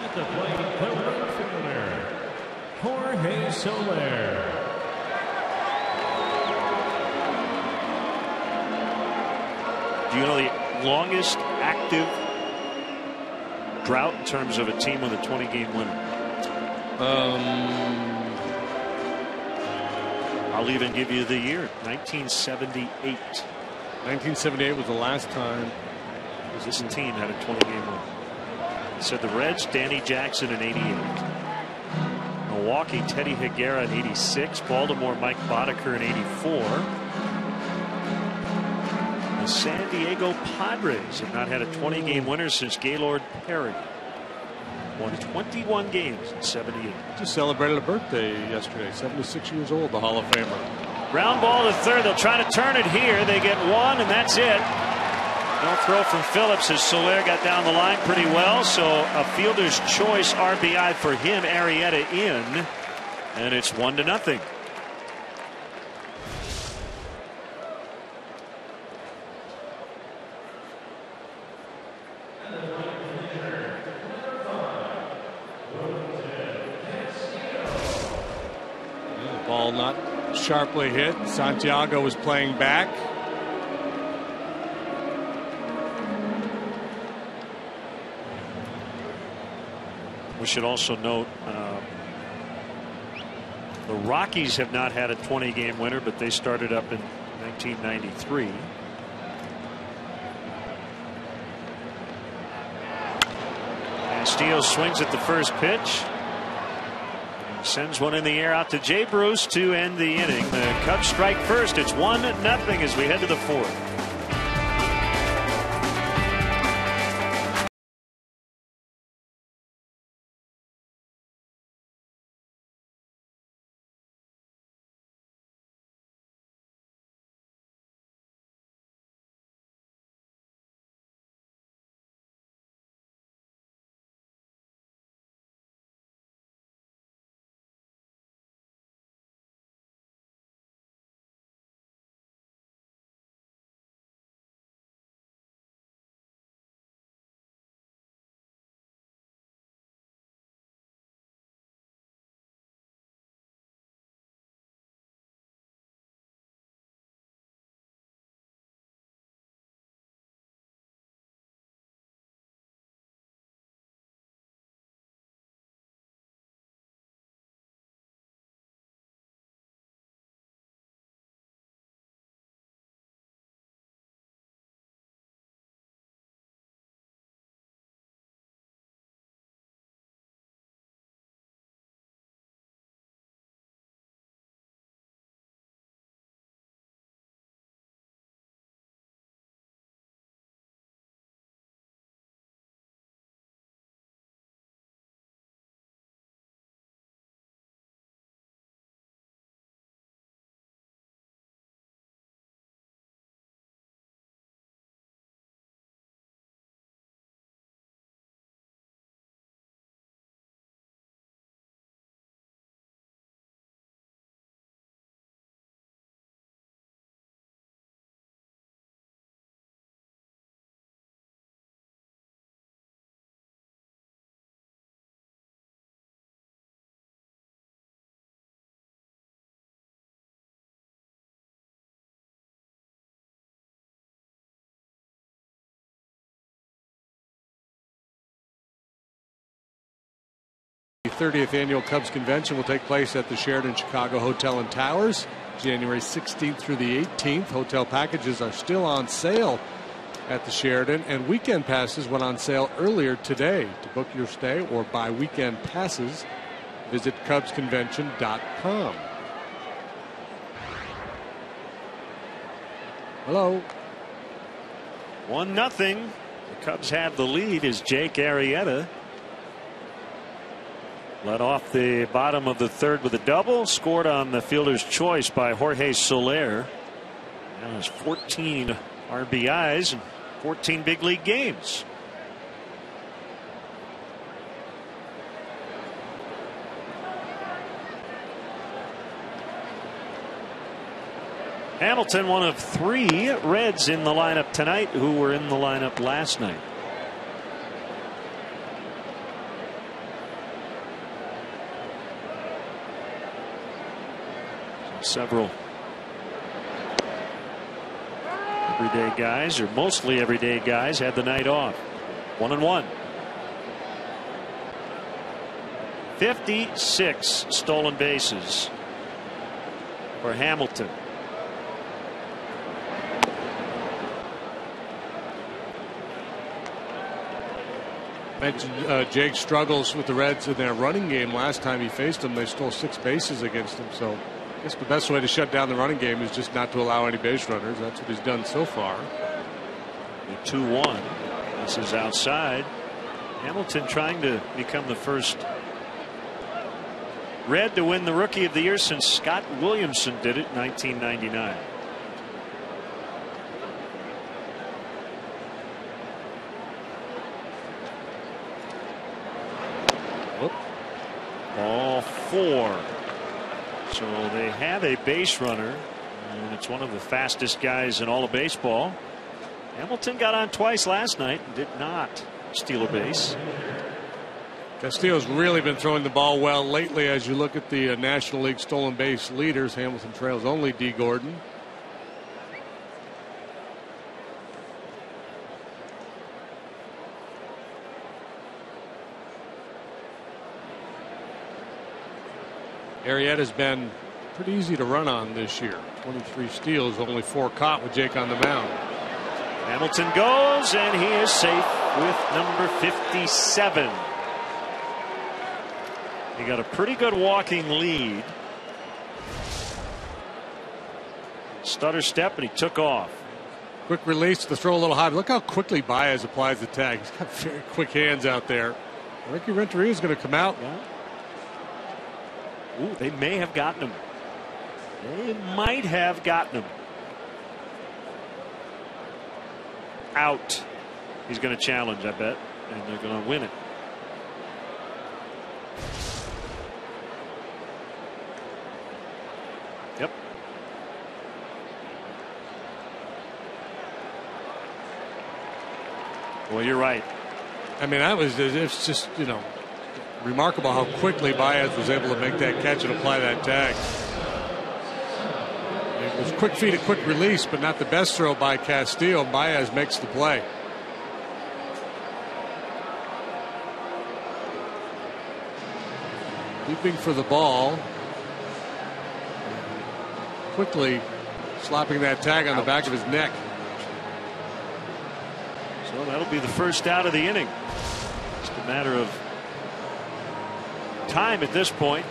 At the plate, the right fielder, Jorge Soler. Do you know the longest active drought in terms of a team with a 20-game winner? I'll even give you the year, 1978. 1978 was the last time this team had a 20-game win. So the Reds, Danny Jackson in 88. Milwaukee, Teddy Higuera in 86. Baltimore, Mike Boddicker in 84. The San Diego Padres have not had a 20-game winner since Gaylord Perry. Won 21 games in 78. Just celebrated a birthday yesterday. 76 years old, the Hall of Famer. Ground ball to third. They'll try to turn it here. They get 1, and that's it. No throw from Phillips as Soler got down the line pretty well. So a fielder's choice RBI for him. Arrieta in, and it's 1-0. Ball not sharply hit. Santiago was playing back. We should also note the Rockies have not had a 20-game winner, but they started up in 1993. Castillo swings at the first pitch. Sends one in the air out to Jay Bruce to end the inning. The Cubs strike first. It's 1-0 as we head to the 4th. 30th Annual Cubs Convention will take place at the Sheraton Chicago Hotel and Towers, January 16th through the 18th. Hotel packages are still on sale at the Sheraton, and weekend passes went on sale earlier today. To book your stay or buy weekend passes, visit CubsConvention.com. Hello. 1-0. The Cubs have the lead as Jake Arrieta led off the bottom of the third with a double, scored on the fielder's choice by Jorge Soler. Now has 14 RBIs and 14 big league games. Hamilton, one of 3 Reds in the lineup tonight who were in the lineup last night. Several everyday guys, or mostly everyday guys, had the night off. 1-1. 56 stolen bases for Hamilton. Mentioned Jake's struggles with the Reds in their running game. Last time he faced them, they stole 6 bases against him. So I guess the best way to shut down the running game is just not to allow any base runners. That's what he's done so far. 2-1. This is outside. Hamilton trying to become the first Red to win the Rookie of the Year since Scott Williamson did it in 1999. Ball 4. So they have a base runner, and it's one of the fastest guys in all of baseball. Hamilton got on twice last night and did not steal a base. Castillo's really been throwing the ball well lately. As you look at the National League stolen base leaders, Hamilton trails only D. Gordon. Arrieta's been pretty easy to run on this year. 23 steals, only 4 caught with Jake on the mound. Hamilton goes, and he is safe with number 57. He got a pretty good walking lead. Stutter step, and he took off. Quick release, the throw a little high. Look how quickly Baez applies the tag. He's got very quick hands out there. Ricky Renteria is going to come out. Yeah. Ooh, they may have gotten him. They might have gotten him. Out. He's going to challenge, I bet, and they're going to win it. Yep. Well, you're right. I mean, it's just, you know, remarkable how quickly Baez was able to make that catch and apply that tag. It was quick feet and quick release, but not the best throw by Castillo. Baez makes the play. Leaping for the ball. Quickly slapping that tag on the back of his neck. So that'll be the first out of the inning. Just a matter of time at this point.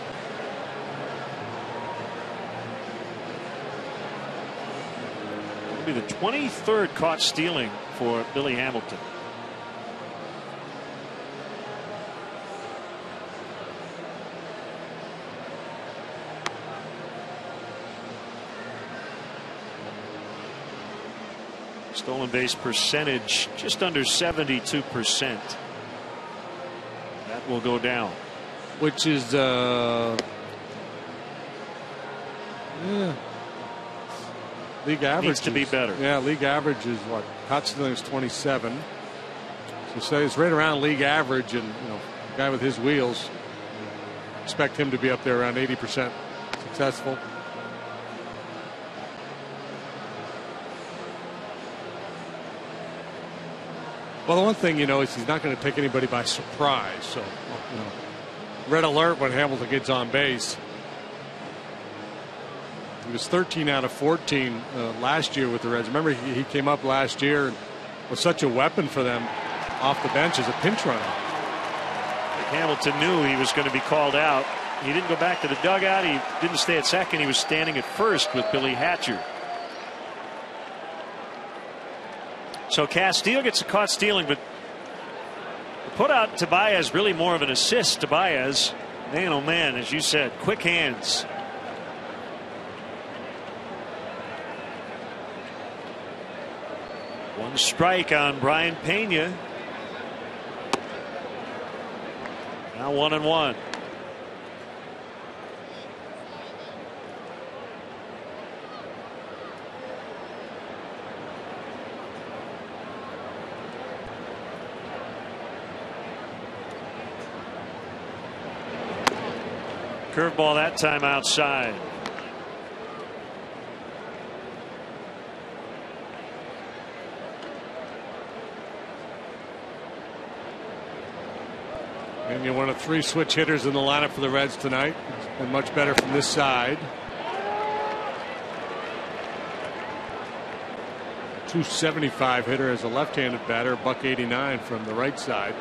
It'll be the 23rd caught stealing for Billy Hamilton. Stolen base percentage just under 72%. That will go down. Which is league average Needs to be better. Yeah, league average is what? Caught stealing is 27. So it's right around league average, and you know, a guy with his wheels, expect him to be up there around 80% successful. Well, the one thing, you know, is he's not going to take anybody by surprise. So, you know, red alert when Hamilton gets on base. He was 13 out of 14 last year with the Reds. Remember, he came up last year and was such a weapon for them off the bench as a pinch runner. Hamilton knew he was going to be called out. He didn't go back to the dugout. He didn't stay at second. He was standing at first with Billy Hatcher. So Castile gets caught stealing, but put out to Baez, really more of an assist to Baez. Man, oh man, as you said, quick hands. One strike on Brian Pena. Now 1-1. Curveball that time outside. And you're one of 3 switch hitters in the lineup for the Reds tonight. It's been much better from this side. .275 hitter as a left-handed batter. .189 from the right side.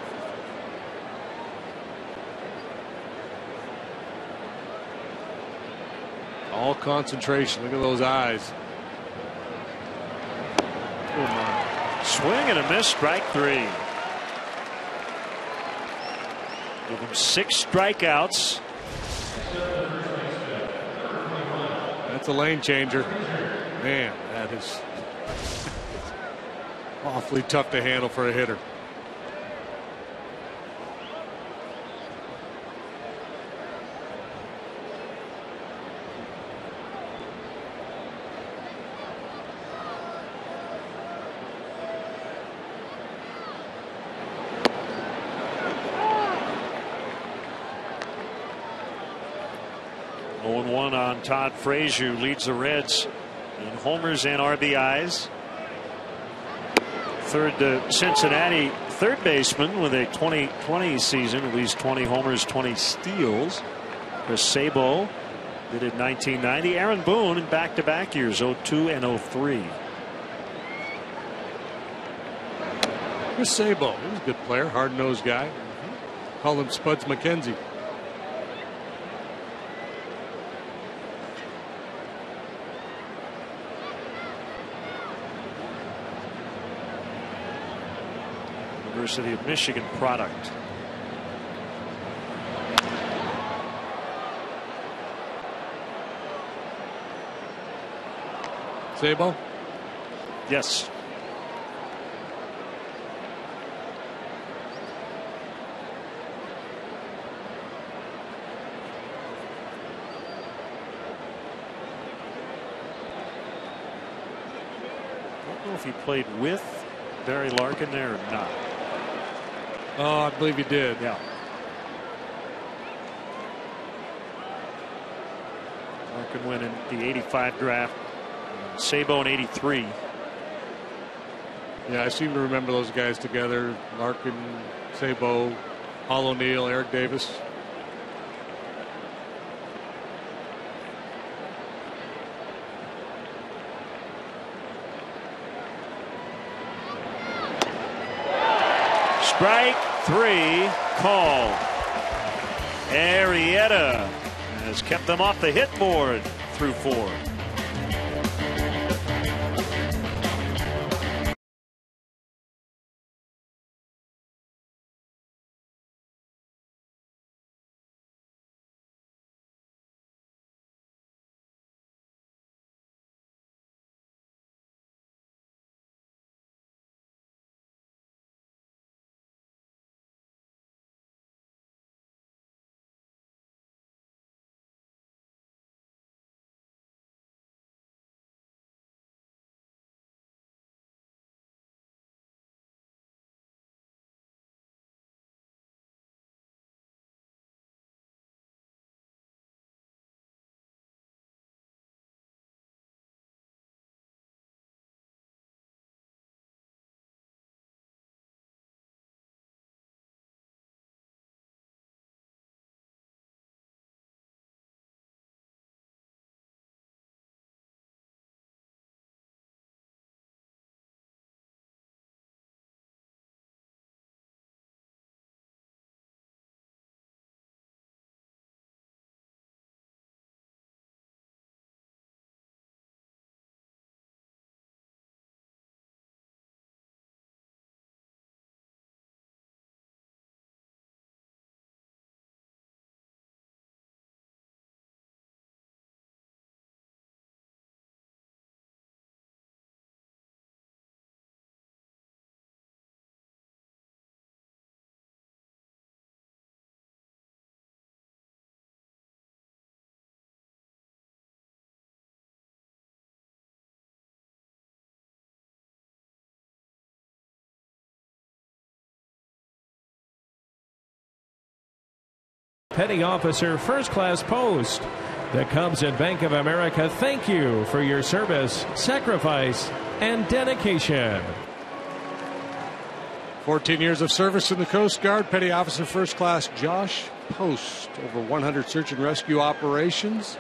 All concentration. Look at those eyes. Oh my. Swing and a miss. Strike 3. Give him 6 strikeouts. That's a lane changer. Man, that is awfully tough to handle for a hitter. On Todd Frazier, who leads the Reds in homers and RBIs. Third to Cincinnati third baseman with a 2020 season, at least 20 homers, 20 steals. Chris Sabo did it in 1990. Aaron Boone in back-to-back years, 02 and 03. Chris Sabo, he was a good player, hard-nosed guy. Call him Spuds McKenzie. University of Michigan product. Sabo? Yes. I don't know if he played with Barry Larkin there or not. Oh, I believe he did. Yeah. Larkin went in the 85 draft. Sabo in 83. Yeah, I seem to remember those guys together. Larkin, Sabo, Paul O'Neill, Eric Davis. Strike 3 called. Arrieta has kept them off the hit board through 4. Petty Officer First Class Post. The Cubs and Bank of America thank you for your service, sacrifice, and dedication. 14 years of service in the Coast Guard. Petty Officer First Class Josh Post. Over 100 search and rescue operations.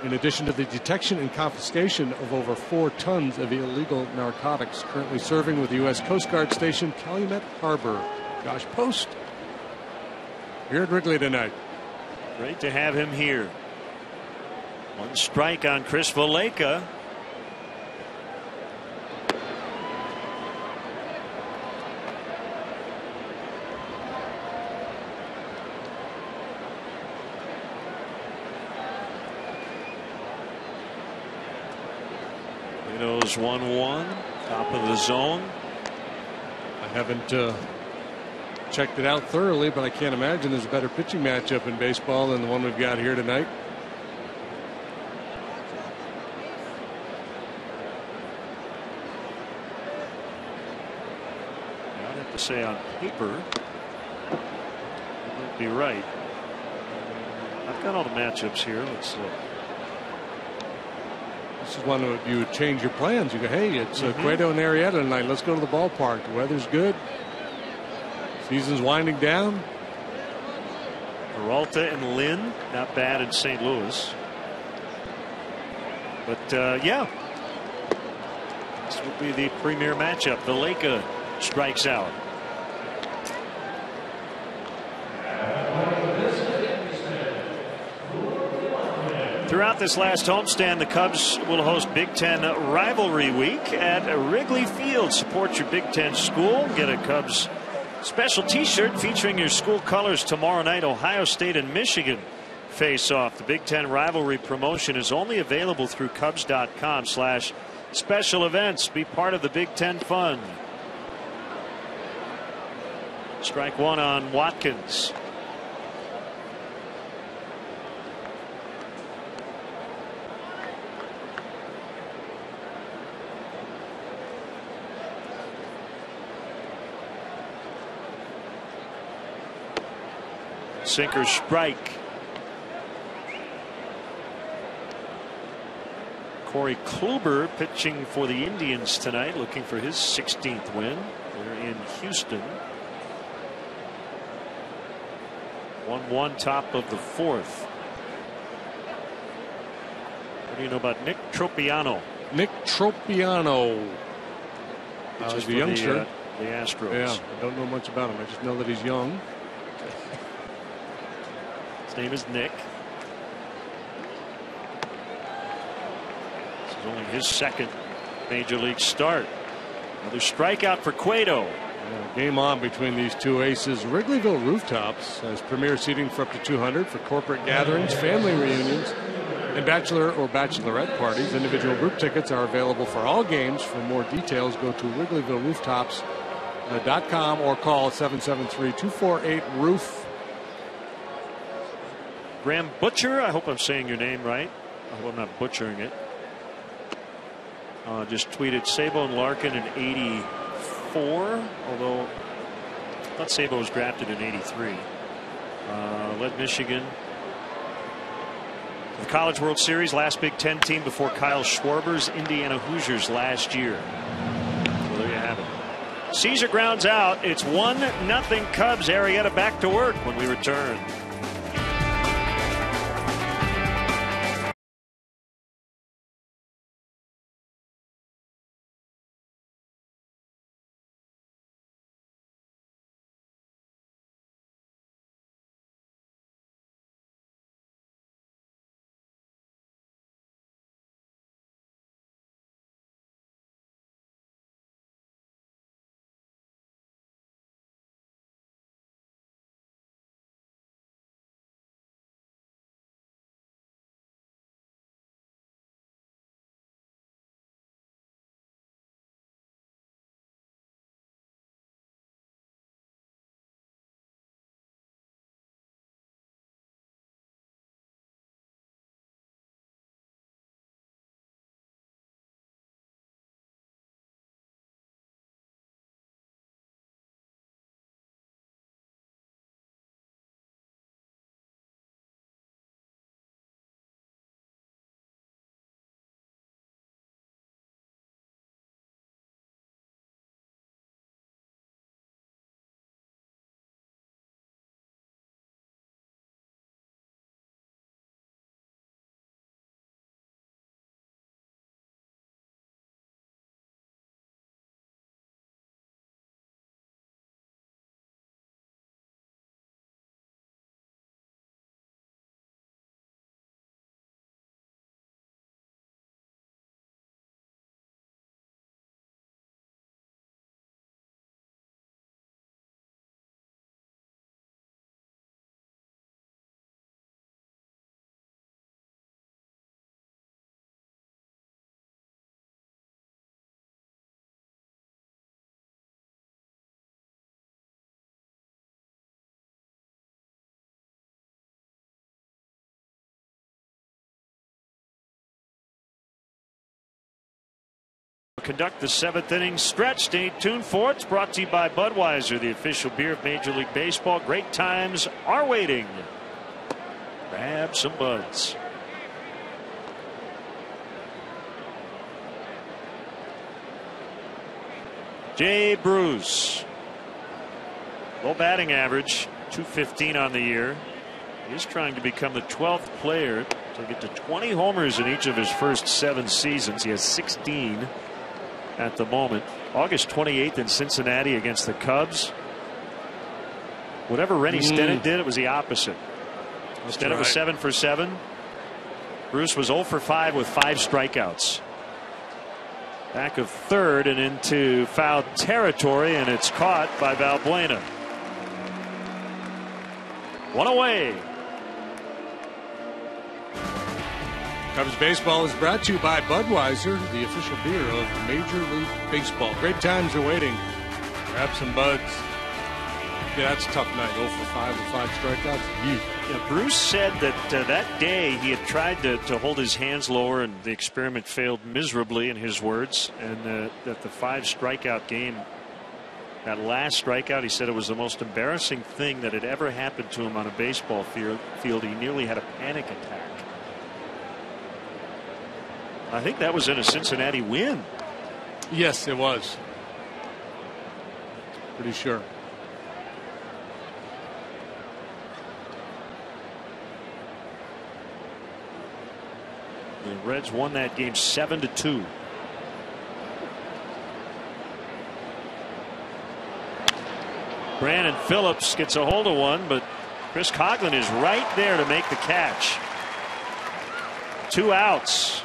In addition to the detection and confiscation of over 4 tons of illegal narcotics. Currently serving with the U.S. Coast Guard Station Calumet Harbor. Josh Post here at Wrigley tonight. Great to have him here. 1 strike on Chris Valleca. Goes 1-1, top of the zone. I haven't checked it out thoroughly, but I can't imagine there's a better pitching matchup in baseball than the one we've got here tonight. I'd have to say on paper, you might be right. I've got all the matchups here. Let's look. This is one that you would change your plans. You go, hey, it's Cueto and Arrieta tonight. Let's go to the ballpark. The weather's good. Season's winding down. Peralta and Lynn, not bad in St. Louis. But yeah, this will be the premier matchup. Valleca strikes out. Throughout this last homestand, the Cubs will host Big Ten Rivalry Week at Wrigley Field. Support your Big Ten school. Get a Cubs special T-shirt featuring your school colors tomorrow night. Ohio State and Michigan face off. The Big Ten Rivalry promotion is only available through Cubs.com/special events. Be part of the Big Ten fun. Strike 1 on Watkins. Sinker strike. Corey Kluber pitching for the Indians tonight, looking for his 16th win. They're in Houston. 1-1 top of the 4th. What do you know about Nick Tropiano? Nick Tropiano. He's the youngster. The Astros. Yeah, I don't know much about him. I just know that he's young. His name is Nick. This is only his 2nd major league start. Another strikeout for Cueto. Yeah, game on between these two aces. Wrigleyville Rooftops has premier seating for up to 200 for corporate gatherings, family reunions, and bachelor or bachelorette parties. Individual group tickets are available for all games. For more details, go to WrigleyvilleRooftops.com or call 773-248-ROOF. Graham Butcher, I hope I'm saying your name right. I hope I'm not butchering it. Just tweeted Sabo and Larkin in '84, although I thought Sabo was drafted in '83. Led Michigan to the College World Series, last Big Ten team before Kyle Schwarber's Indiana Hoosiers last year. So there you have it. Caesar grounds out. It's 1-0 Cubs. Arrieta back to work when we return. conduct the 7th inning stretch. Stay tuned for it. It's brought to you by Budweiser, the official beer of Major League Baseball. Great times are waiting. Grab some buds. Jay Bruce. Low batting average, .215 on the year. He's trying to become the 12th player to get to 20 homers in each of his first 7 seasons. He has 16 at the moment. August 28th in Cincinnati against the Cubs. Whatever Rennie Stennett did, it was the opposite. Instead of a 7 for 7, Bruce was 0 for 5 with 5 strikeouts. Back of third and into foul territory, and it's caught by Valbuena. 1 away. Cubs baseball is brought to you by Budweiser, the official beer of Major League Baseball. Great times are waiting. Grab some buds. Yeah, that's a tough night. 0 for 5 with 5 strikeouts. Yeah, Bruce said that that day he had tried to hold his hands lower, and the experiment failed miserably, in his words, and that the 5 strikeout game, that last strikeout, he said it was the most embarrassing thing that had ever happened to him on a baseball field. He nearly had a panic attack. I think that was in a Cincinnati win. Yes, it was. Pretty sure. The Reds won that game 7-2. Brandon Phillips gets a hold of one, but Chris Coghlan is right there to make the catch. 2 outs.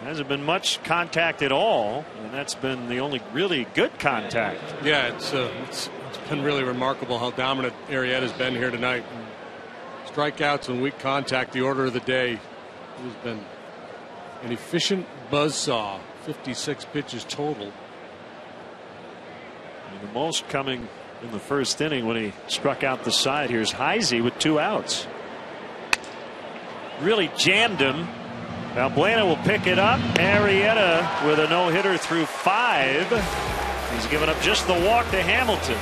Hasn't been much contact at all, and that's been the only really good contact. Yeah, it's been really remarkable how dominant Arrieta's been here tonight. Strikeouts and weak contact, the order of the day. It has been an efficient buzzsaw. 56 pitches total. And the most coming in the first inning when he struck out the side. Here's Heisey with 2 outs. Really jammed him. Valbuena will pick it up. Arrieta with a no-hitter through 5. He's given up just the walk to Hamilton.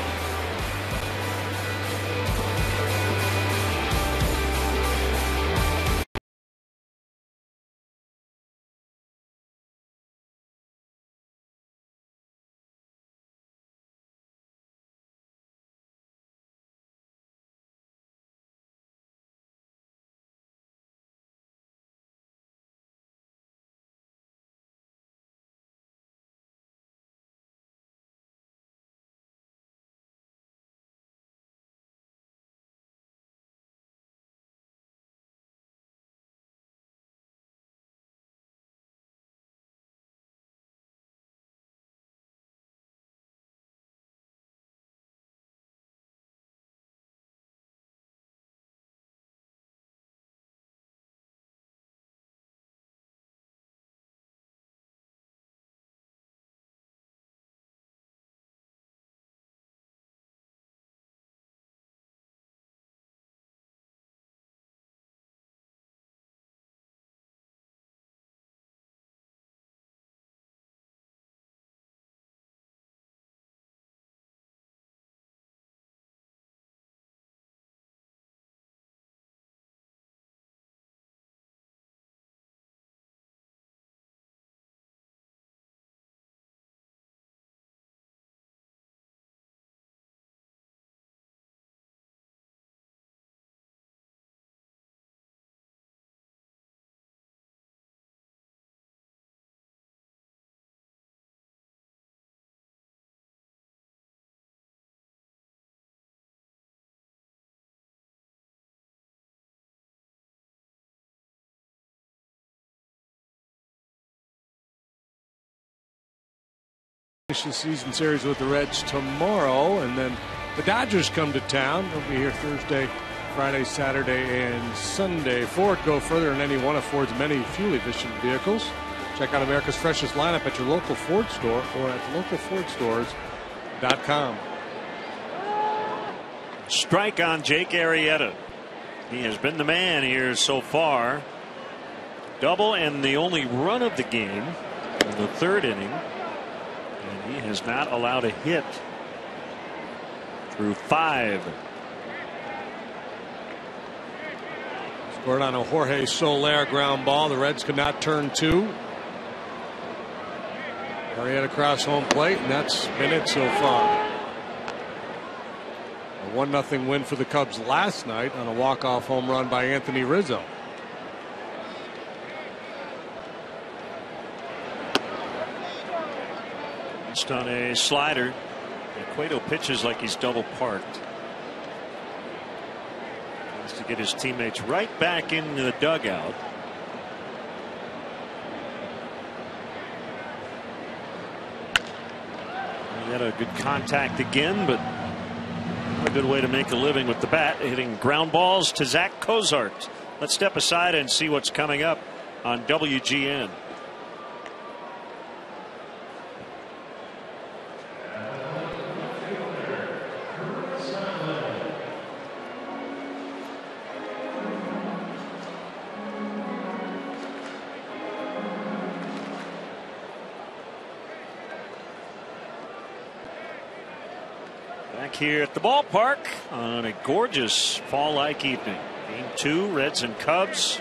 Finish the season series with the Reds tomorrow, and then the Dodgers come to town. They'll be here Thursday, Friday, Saturday, and Sunday. Ford go further than any one of Ford's many fuel-efficient vehicles. Check out America's freshest lineup at your local Ford store or at localfordstores.com. Strike on Jake Arrieta. He has been the man here so far. double and the only run of the game in the third inning. And he has not allowed a hit through 5. Scored on a Jorge Soler ground ball. The Reds could not turn 2. Arrieta across home plate, and that's been it so far. A 1-0 win for the Cubs last night on a walk-off home run by Anthony Rizzo. Just on a slider. Cueto pitches like he's double parked. Wants to get his teammates right back into the dugout. He had a good contact again, but not a good way to make a living with the bat, hitting ground balls to Zach Cozart. Let's step aside and see what's coming up on WGN. Here at the ballpark on a gorgeous fall-like evening. Game 2, Reds and Cubs.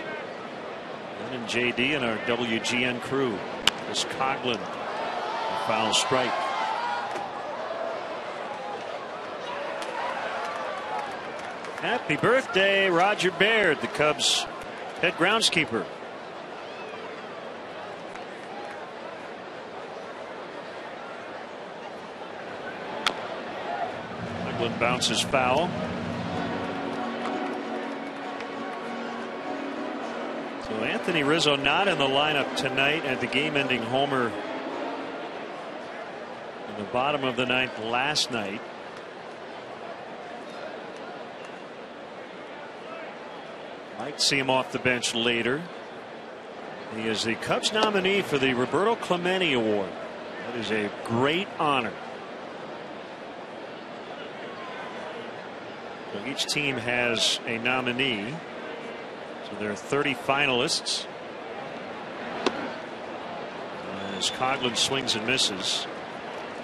Ben and JD and our WGN crew. This Coughlin, a foul strike. Happy birthday, Roger Baird, the Cubs head groundskeeper. Bounces foul. So Anthony Rizzo not in the lineup tonight at the game-ending homer in the bottom of the 9th last night. Might see him off the bench later. He is the Cubs nominee for the Roberto Clemente Award. That is a great honor. So each team has a nominee. So there are 30 finalists. As Coughlin swings and misses.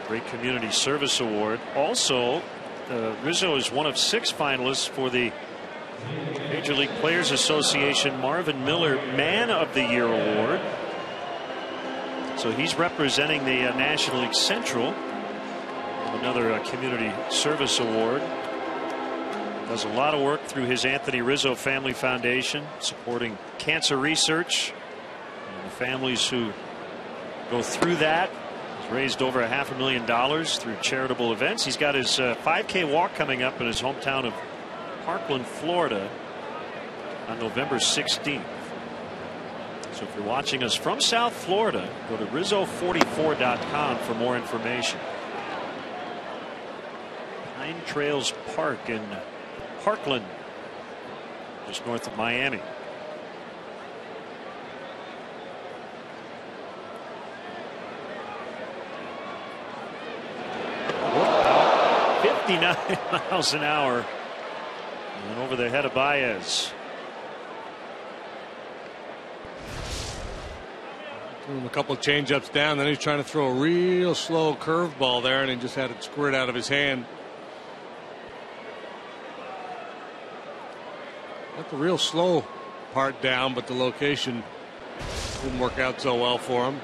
Great Community Service Award. Also, Rizzo is one of 6 finalists for the Major League Players Association Marvin Miller Man of the Year Award. So he's representing the National League Central. Another Community Service Award. Does a lot of work through his Anthony Rizzo Family Foundation, supporting cancer research and the families who go through that. He's raised over $500,000 through charitable events. He's got his 5K walk coming up in his hometown of Parkland, Florida on November 16th. So if you're watching us from South Florida, go to Rizzo44.com for more information. Pine Trails Park in Parkland, just north of Miami. Wow. 59 miles an hour and over the head of Baez. Threw him a couple of changeups down, then he's trying to throw a real slow curveball there, and he just had it squirt out of his hand. Got the real slow part down, but the location didn't work out so well for him.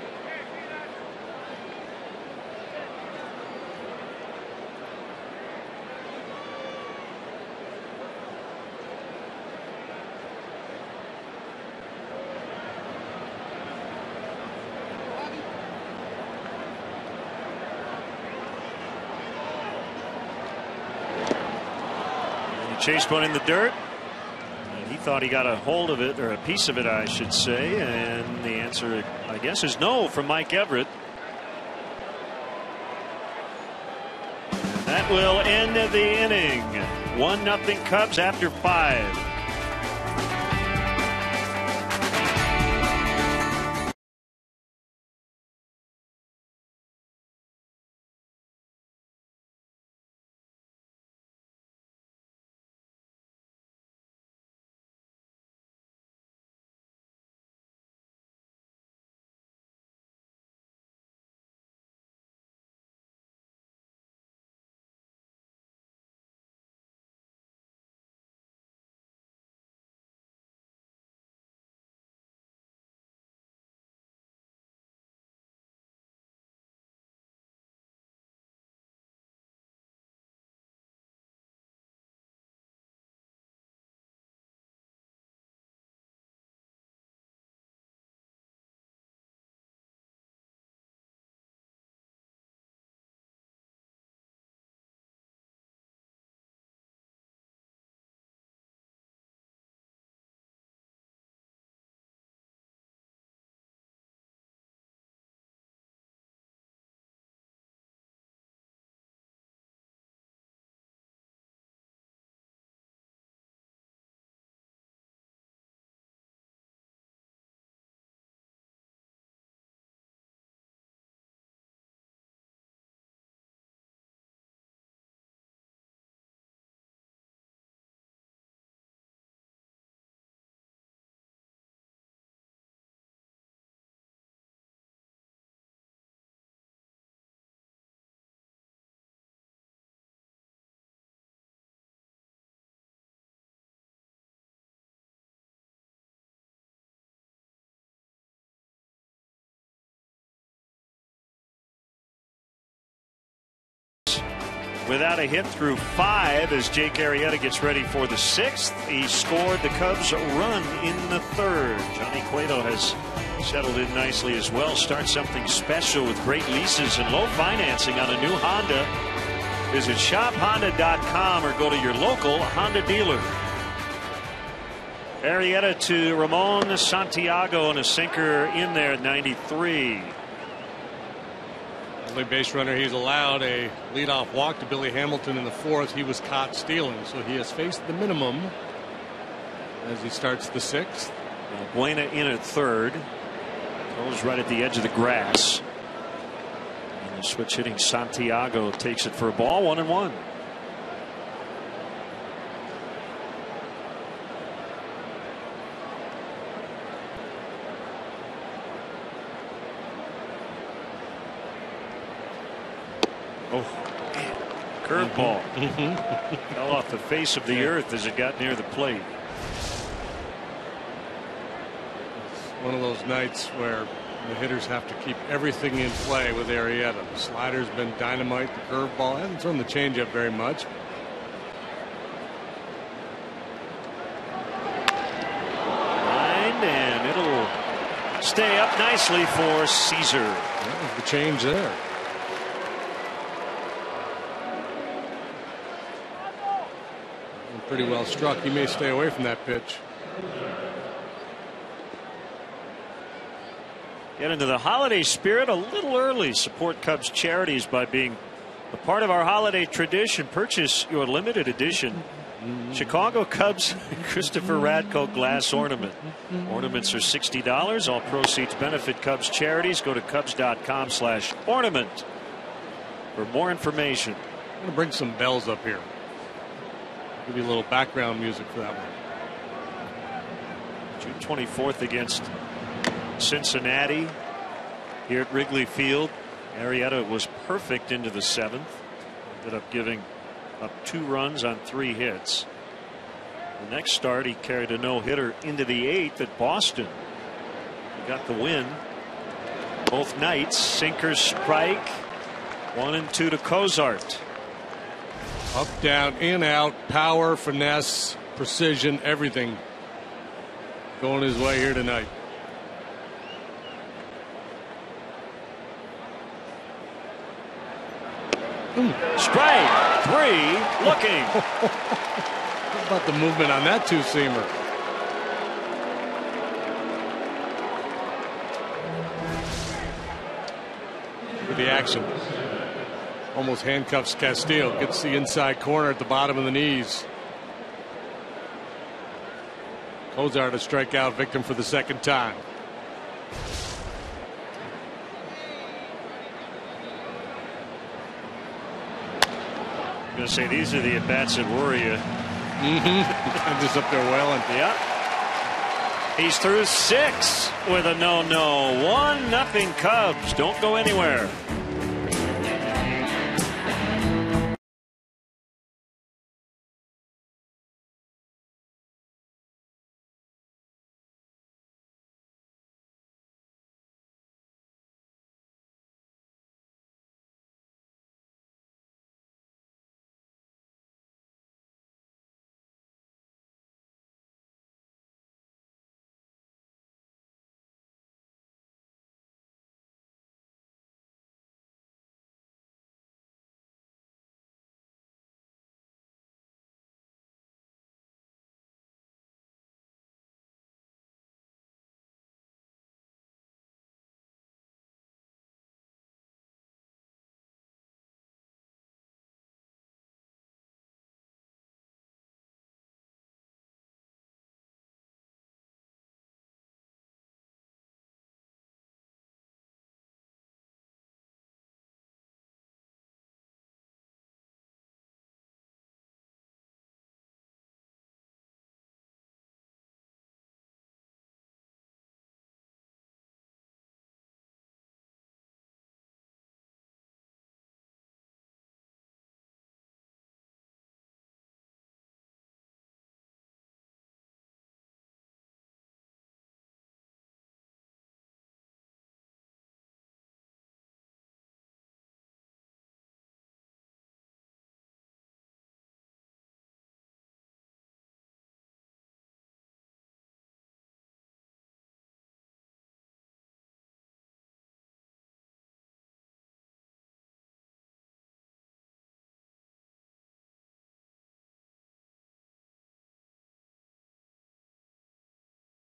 And he chased one in the dirt. He thought he got a hold of it, or a piece of it, I should say, and the answer, I guess, is no from Mike Everett. That will end the inning. 1-0 Cubs after 5. without a hit through 5 as Jake Arrieta gets ready for the 6th. He scored the Cubs a run in the 3rd. Johnny Cueto has settled in nicely as well. Start something special with great leases and low financing on a new Honda. Visit shophonda.com or go to your local Honda dealer. Arrieta to Ramon Santiago, and a sinker in there at 93. Only base runner he's allowed, a leadoff walk to Billy Hamilton in the 4th. He was caught stealing, so he has faced the minimum as he starts the 6th. Buena in at 3rd. Goes right at the edge of the grass. And the switch hitting Santiago takes it for a ball, 1-1. Oh, curveball. Fell off the face of the earth as it got near the plate. It's one of those nights where the hitters have to keep everything in play with Arrieta. The slider's been dynamite. The curveball hasn't thrown the changeup very much. Lined, and it'll stay up nicely for Caesar. That was the change there. Pretty well struck. He may stay away from that pitch. Get into the holiday spirit a little early. Support Cubs charities by being a part of our holiday tradition. Purchase your limited edition Chicago Cubs Christopher Radko glass ornament. Ornaments are $60. All proceeds benefit Cubs charities. Go to cubs.com/ornament for more information. I'm going to bring some bells up here. Give you a little background music for that one. June 24th against Cincinnati here at Wrigley Field. Arrieta was perfect into the 7th. Ended up giving up 2 runs on 3 hits. The next start he carried a no-hitter into the 8th at Boston. He got the win both nights. Sinker, strike. 1 and 2 to Cozart. Up, down, in, out, power, finesse, precision, everything going his way here tonight. Strike 3, looking. How about the movement on that two-seamer? Look at the action. Almost handcuffs Castillo. Gets the inside corner at the bottom of the knees. Cozart a strikeout victim for the 2nd time. I'm going to say these are the at-bats that worry you. I'm just up there wailing. Yeah. He's through 6 with a no-no. 1-0 Cubs. Don't go anywhere.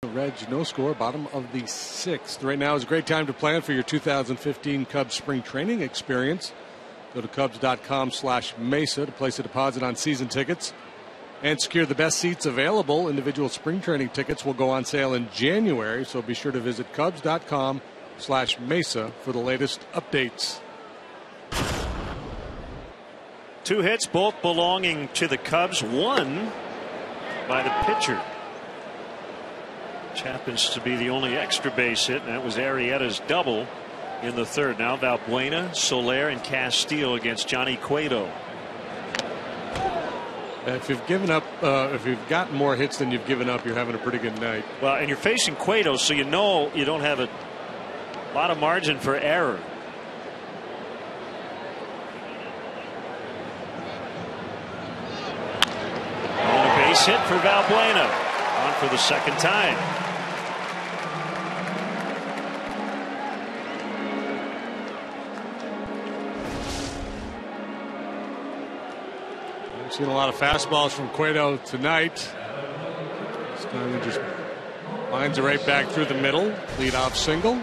The Reds, no score, bottom of the 6th. Right now is a great time to plan for your 2015 Cubs spring training experience. Go to Cubs.com/Mesa to place a deposit on season tickets and secure the best seats available. Individual spring training tickets will go on sale in January, so be sure to visit Cubs.com/Mesa for the latest updates. 2 hits, both belonging to the Cubs, one by the pitcher, which happens to be the only extra base hit, and that was Arrieta's double in the 3rd. Now Valbuena, Soler, and Castillo against Johnny Cueto. If you've given up, if you've gotten more hits than you've given up, you're having a pretty good night. Well, and you're facing Cueto, so you know you don't have a lot of margin for error. And a base hit for Valbuena, on for the 2nd time. I've seen a lot of fastballs from Cueto tonight. This time he just lines it right back through the middle. Leadoff single.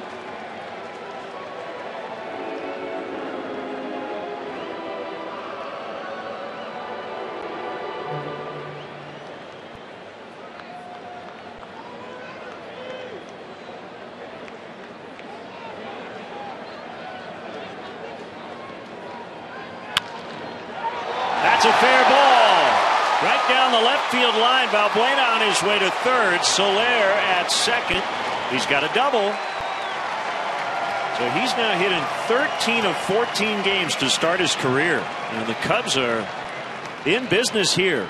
That's a fair ball. Right down the left field line. Valbuena on his way to 3rd. Soler at 2nd. He's got a double. So he's now hit in 13 of 14 games to start his career. And the Cubs are in business here.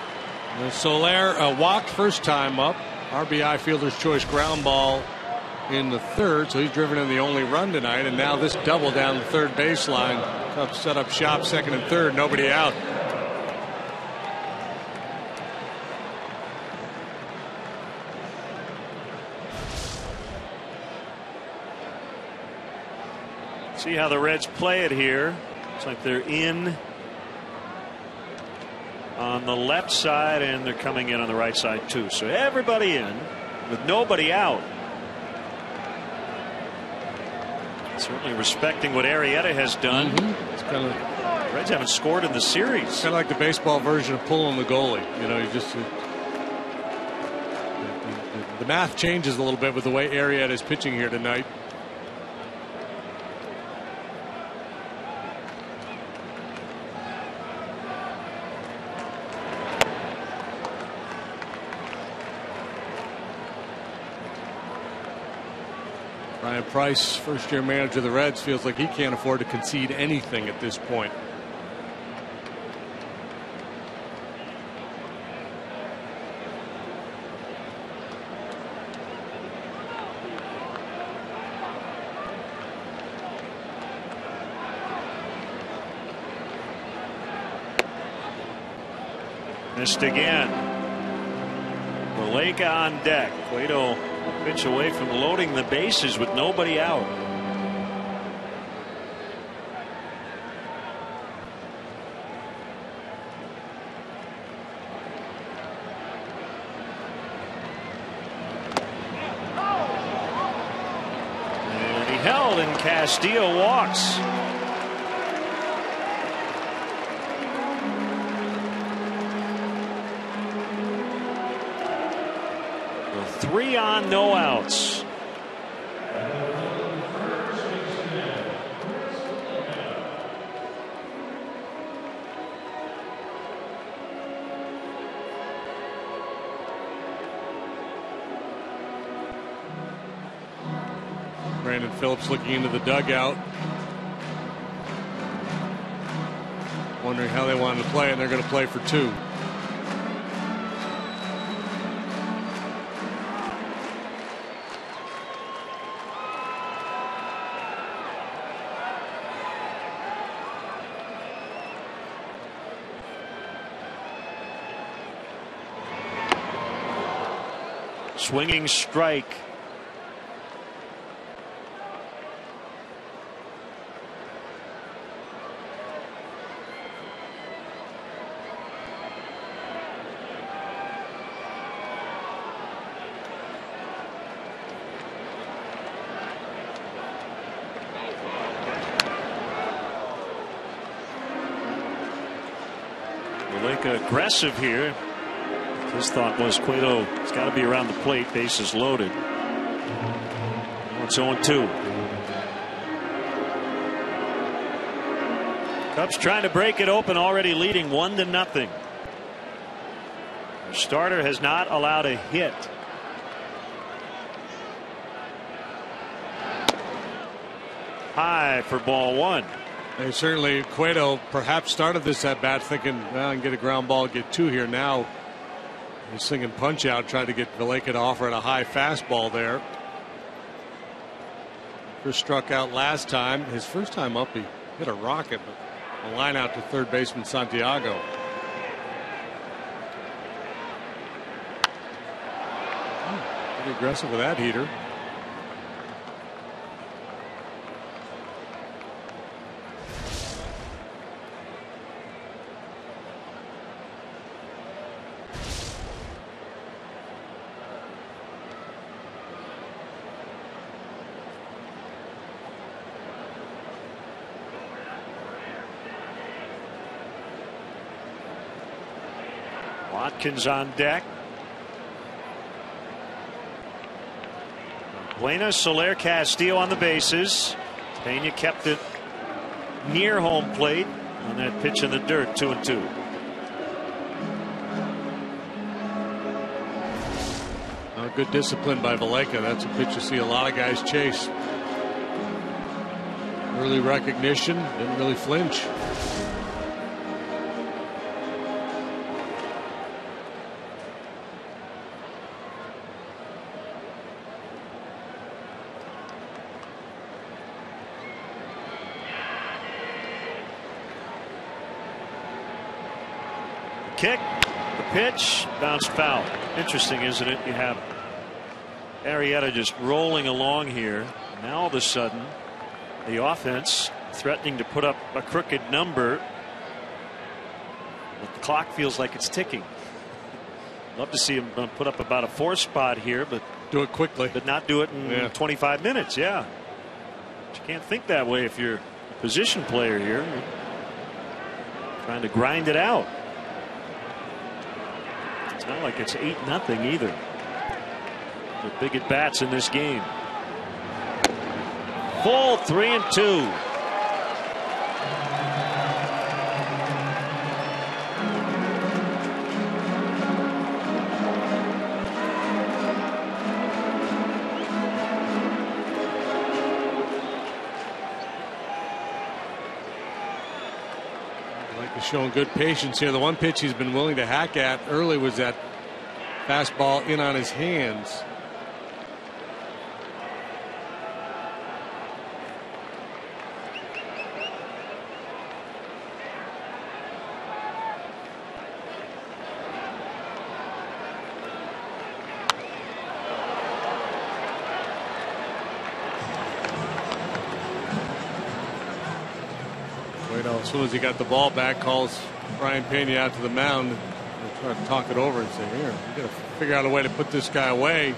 Soler walked first time up. RBI fielder's choice ground ball in the 3rd. So he's driven in the only run tonight. And now this double down the 3rd baseline. Cubs set up shop 2nd and 3rd. Nobody out. See how the Reds play it here. Looks like they're in on the left side, and they're coming in on the right side too. So everybody in with nobody out. Certainly respecting what Arrieta has done. It's kind of, Reds haven't scored in the series. Kind of like the baseball version of pulling the goalie. You know, you just the math changes a little bit with the way Arrieta is pitching here tonight. Ryan Price, first-year manager of the Reds, feels like he can't afford to concede anything at this point. Missed again. Lake on deck. Cueto a pitch away from loading the bases with nobody out. And he held, and Castillo walks. Three on, no outs. Brandon Phillips looking into the dugout, wondering how they wanted to play, and they're going to play for 2. Swinging strike. Valleca aggressive here. His thought was Cueto has got to be around the plate. Bases loaded. It's 0-2. Cubs trying to break it open, already leading 1-0. Their starter has not allowed a hit. High for ball one. And certainly Cueto perhaps started this at bat thinking, well, I can get a ground ball, get two here. Now he's thinking punch out, tried to get Valleca to offer at a high fastball there. First struck out last time. His first time up, he hit a rocket, but a line out to third baseman Santiago. Pretty aggressive with that heater. Watkins on deck. Buena, Soler, Castillo on the bases. Pena kept it near home plate on that pitch in the dirt. 2-2. Good discipline by Valleca. That's a pitch you see a lot of guys chase. Early recognition, didn't really flinch. Kick, the pitch, bounced foul. Interesting, isn't it? You have Arrieta just rolling along here. Now all of a sudden, the offense threatening to put up a crooked number. But the clock feels like it's ticking. Love to see him put up about a 4 spot here, but do it quickly. But not do it in 25 minutes. Yeah. But you can't think that way if you're a position player here. You're trying to grind it out. It's not like it's 8-0 either. The big at bats in this game. Full 3-2. Showing good patience here. The one pitch he's been willing to hack at early was that fastball in on his hands. As soon as he got the ball back, calls Brian Pena out to the mound and try to talk it over and say, here, you got to figure out a way to put this guy away.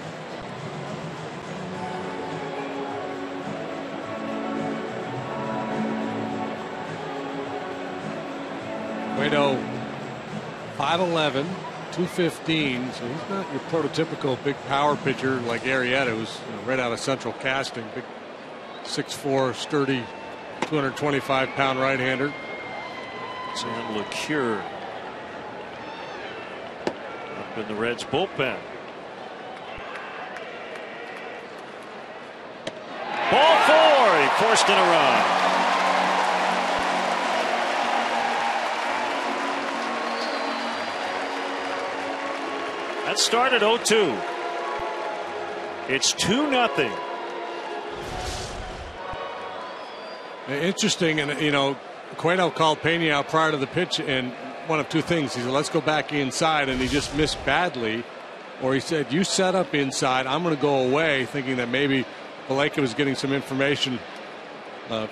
Cueto 5'11", 215, so he's not your prototypical big power pitcher like Arrieta, who's right out of Central Casting, big 6'4", sturdy, 225-pound right-hander. Sam LeCure up in the Reds bullpen. Ball 4. He forced in a run. That started 0-2. It's 2-0. Interesting, and Cueto called Pena out prior to the pitch, and one of two things. He said, let's go back inside, and he just missed badly. Or he said, you set up inside, I'm going to go away, thinking that maybe Valleca was getting some information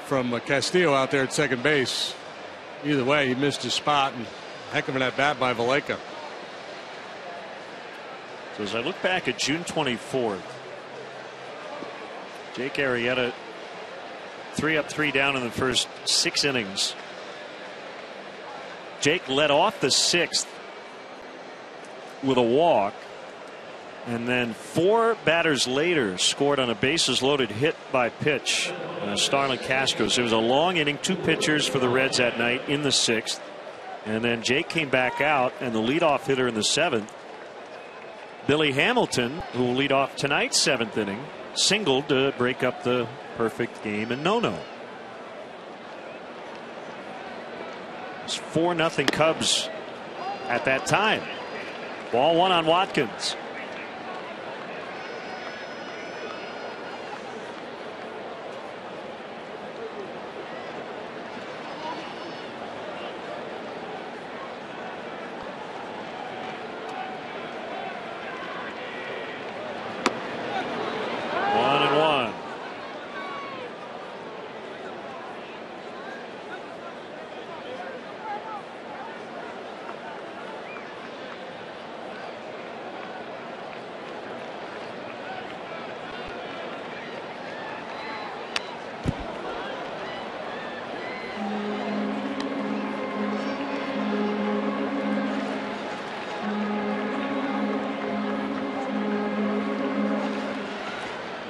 from Castillo out there at second base. Either way, he missed his spot, and heck of an at-bat by Valleca. So as I look back at June 24th, Jake Arrieta 3 up, 3 down in the first 6 innings. Jake led off the 6th with a walk, and then 4 batters later scored on a bases loaded hit by pitch. Starlin Castro. So it was a long inning, 2 pitchers for the Reds that night in the 6th, and then Jake came back out, and the leadoff hitter in the 7th, Billy Hamilton, who will lead off tonight's 7th inning, singled to break up the perfect game and no-no. It's 4-0 Cubs at that time. Ball 1 on Watkins.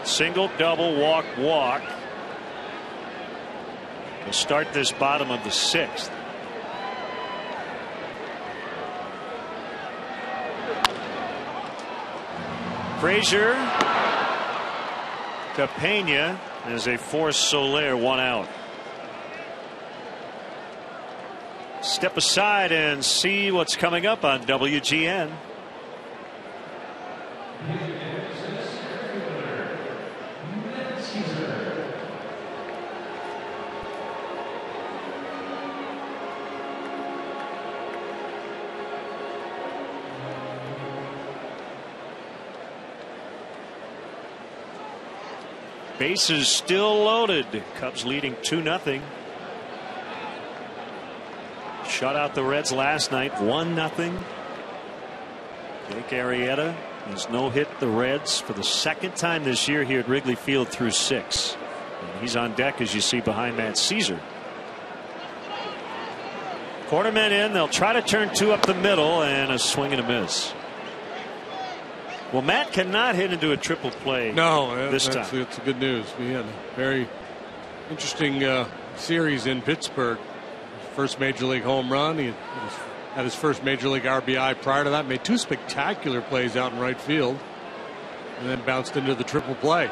Single, double, walk, walk. We'll start this bottom of the 6th. Frazier to Pena as they force Soler 1 out. Step aside and see what's coming up on WGN. Bases still loaded. Cubs leading 2-0. Shut out the Reds last night 1-0. Jake Arrieta has no hit the Reds for the 2nd time this year here at Wrigley Field through 6. And he's on deck, as you see behind Matt Caesar. Quarterman in. They'll try to turn 2 up the middle, and a swing and a miss. Well, Matt cannot hit into a triple play. No, this time. It's good news. We had a very interesting series in Pittsburgh. First major league home run. He had his first major league RBI prior to that. Made 2 spectacular plays out in right field, and then bounced into the triple play.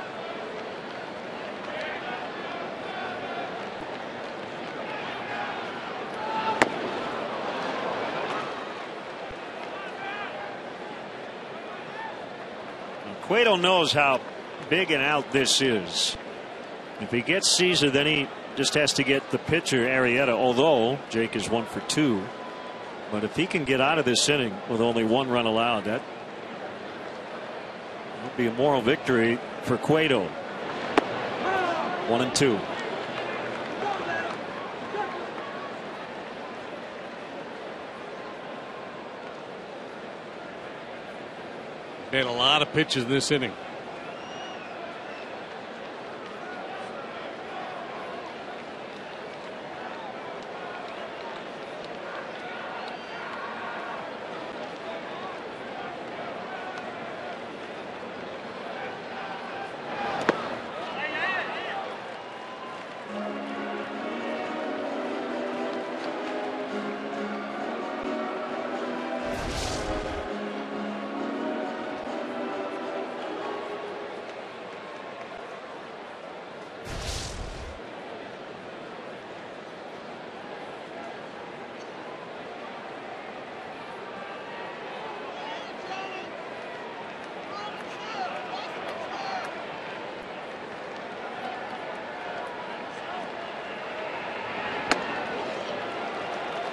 Cueto knows how big an out this is. If he gets Caesar, then he just has to get the pitcher Arrieta, although Jake is 1 for 2. But if he can get out of this inning with only 1 run allowed, that would be a moral victory for Cueto. 1-2. Made a lot of pitches in this inning.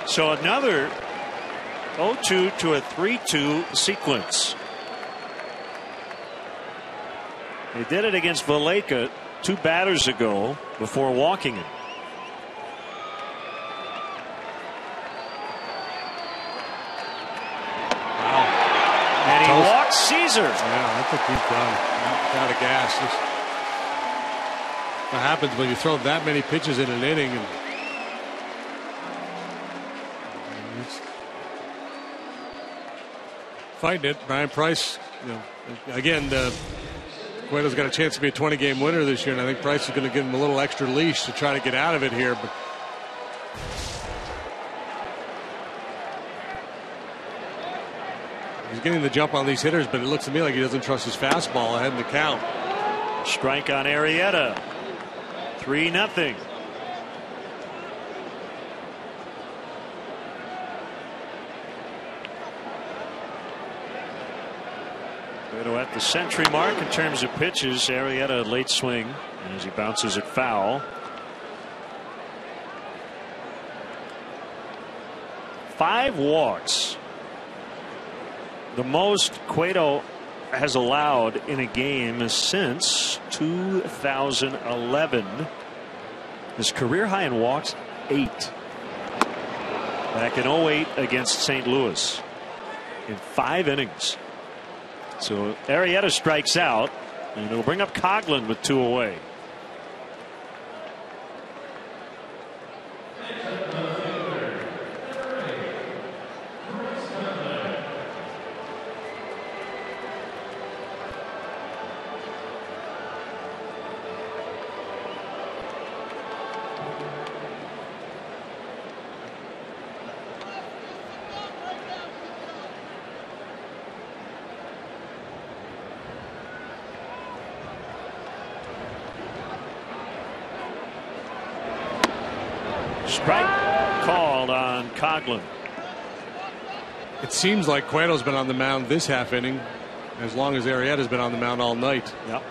So another 0-2 to a 3-2 sequence. They did it against Valleca 2 batters ago before walking him. Wow. And he walks Caesar. Yeah, I think he's done. He's out of gas. What happens when you throw that many pitches in an inning, and fighting it. Brian Price, again, Cueto's got a chance to be a 20-game winner this year, and I think Price is going to give him a little extra leash to try to get out of it here. But he's getting the jump on these hitters, but it looks to me like he doesn't trust his fastball ahead in the count. Strike on Arrieta. 3-0. Cueto at the century mark in terms of pitches. Arrieta late swing as he bounces it foul. 5 walks. The most Cueto has allowed in a game since 2011. His career high in walks, 8. Back in 08 against St. Louis in 5 innings. So Arrieta strikes out, and it'll bring up Coghlan with 2 away. Strike called on Coghlan. It seems like Cueto's been on the mound this half inning as long as Arrieta's been on the mound all night. Yep.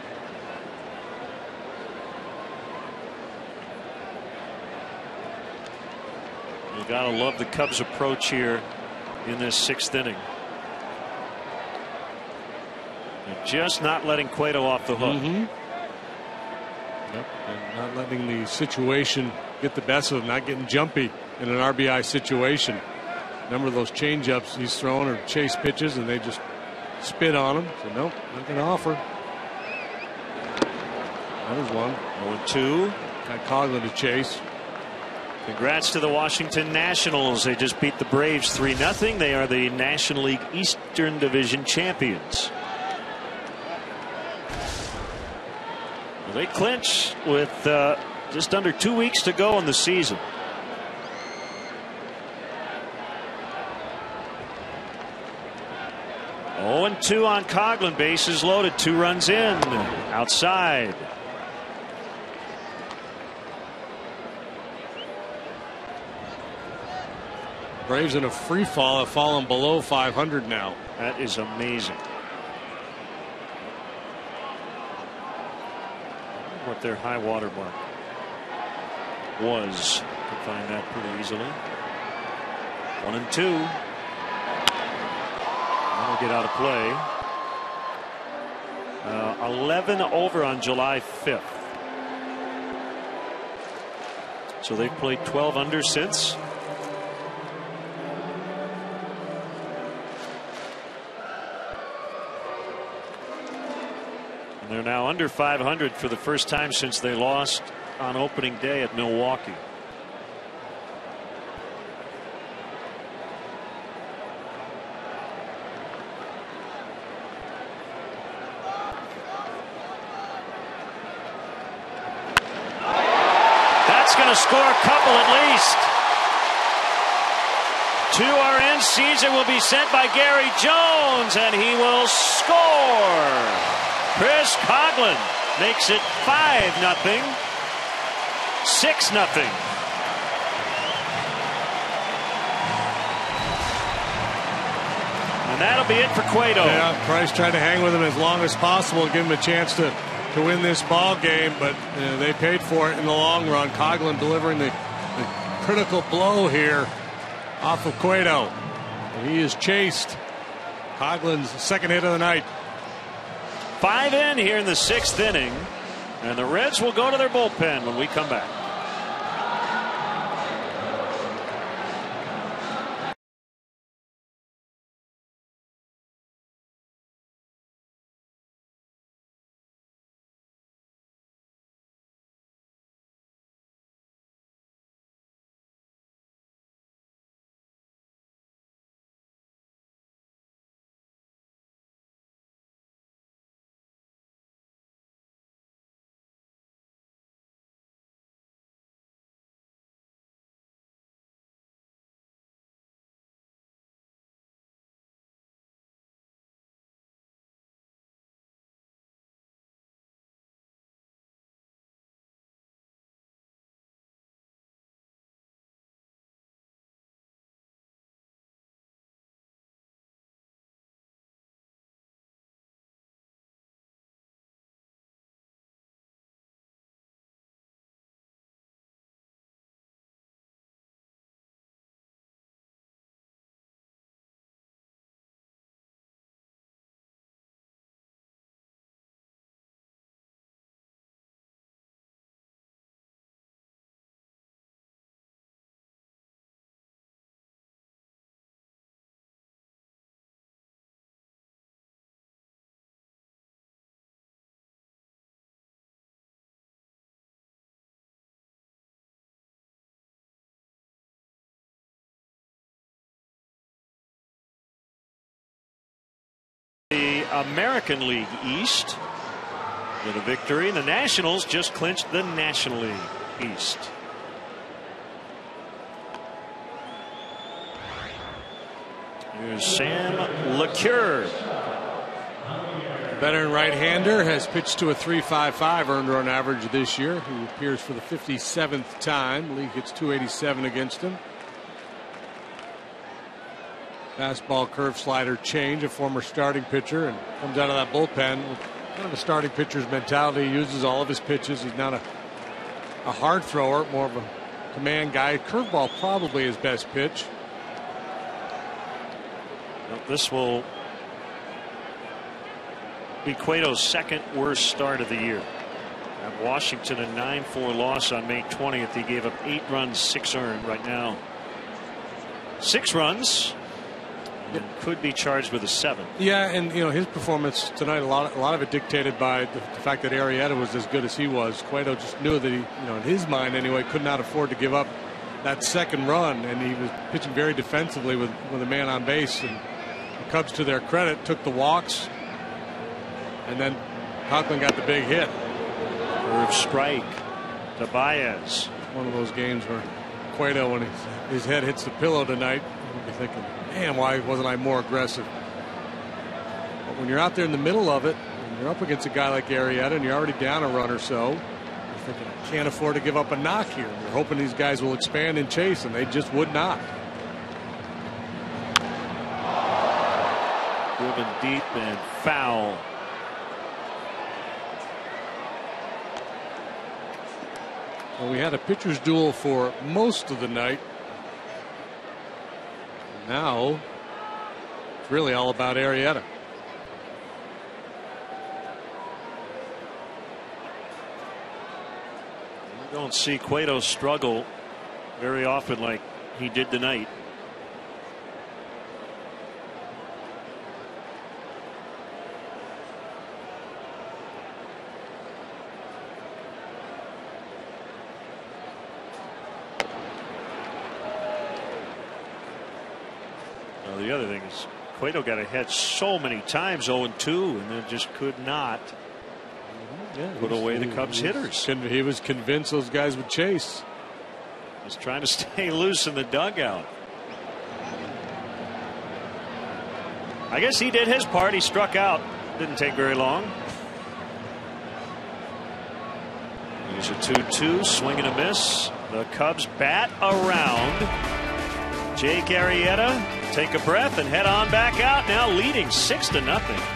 You gotta love the Cubs' approach here in this 6th inning. They're just not letting Cueto off the hook. Yep. And not letting the situation get the best of him, not getting jumpy in an RBI situation. Number of those changeups he's thrown or chase pitches, and they just spit on him. So nope, not going to offer. There's one. 0-2. Got Coghlan to chase. Congrats to the Washington Nationals. They just beat the Braves 3-0. They are the National League Eastern Division champions. They clinch with just under 2 weeks to go in the season. Oh, 2 on Coghlan. Bases loaded. 2 runs in. Outside. Braves in a free fall have fallen below 500 now. That is amazing. What their high water mark was. You can find that pretty easily. 1-2. That'll get out of play. 11 over on July 5th. So they've played 12 under since. And they're now under 500 for the first time since they lost on opening day at Milwaukee. Going to score a couple at least. 2 are in. Caesar will be sent by Gary Jones, and he will score. Chris Coghlan makes it 5-0. 6-0. And that'll be it for Cueto. Yeah, Price tried to hang with him as long as possible to give him a chance to win this ball game, but they paid for it in the long run. Coghlan delivering the critical blow here off of Cueto. And he is chased. Coghlan's second hit of the night. 5 in here in the 6th inning, and the Reds will go to their bullpen when we come back. The American League East with a victory. The Nationals just clinched the National League East. Here's Sam LeCure. Veteran right-hander has pitched to a 3.55 earned run average this year. He appears for the 57th time. League hits 287 against him. Fastball, curve, slider change. A former starting pitcher, and comes out of that bullpen with kind of a starting pitcher's mentality. He uses all of his pitches. He's not a hard thrower, more of a command guy. Curveball probably his best pitch. Well, this will be Cueto's second worst start of the year. At Washington, a 9-4 loss on May 20th. He gave up 8 runs, 6 earned. Right now, 6 runs. And could be charged with a 7. Yeah, and his performance tonight, a lot of it dictated by the fact that Arrieta was as good as he was. Cueto just knew that he, in his mind anyway, could not afford to give up that second run, and he was pitching very defensively with a man on base. And the Cubs, to their credit, took the walks, and then Conklin got the big hit. Curve strike to Baez. One of those games where Cueto, when his head hits the pillow tonight, you'll be thinking, man, why wasn't I more aggressive? But when you're out there in the middle of it, and you're up against a guy like Arrieta, and you're already down a run or so, you're thinking, I can't afford to give up a knock here. You're hoping these guys will expand and chase, and they just would not. Driven deep and foul. Well, we had a pitcher's duel for most of the night. Now it's really all about Arrieta. You don't see Cueto struggle very often like he did tonight. The other thing is Cueto got ahead so many times, 0-2, and then just could not put away the Cubs hitters. He was convinced those guys would chase. He's trying to stay loose in the dugout. I guess he did his part. He struck out. Didn't take very long. Here's a 2-2, swing and a miss. The Cubs bat around. Jake Arrieta, take a breath and head on back out, now leading 6-0.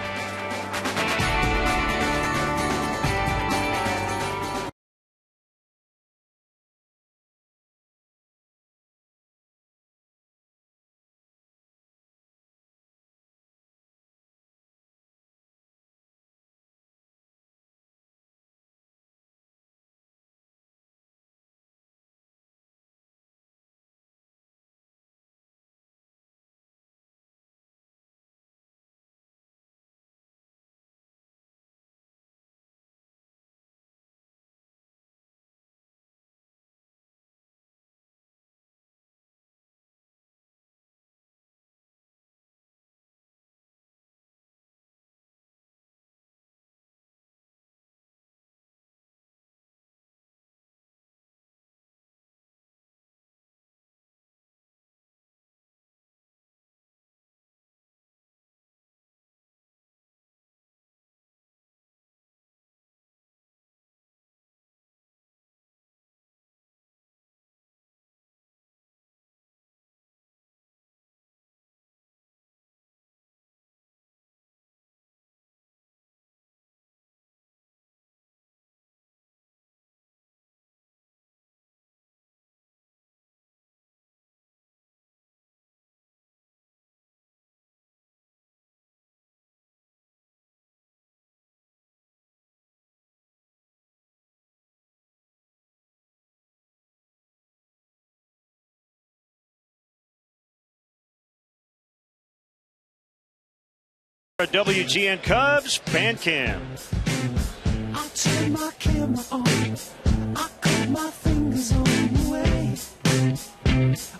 WGN Cubs fan cam. I turn my camera on. I cut my fingers on the way.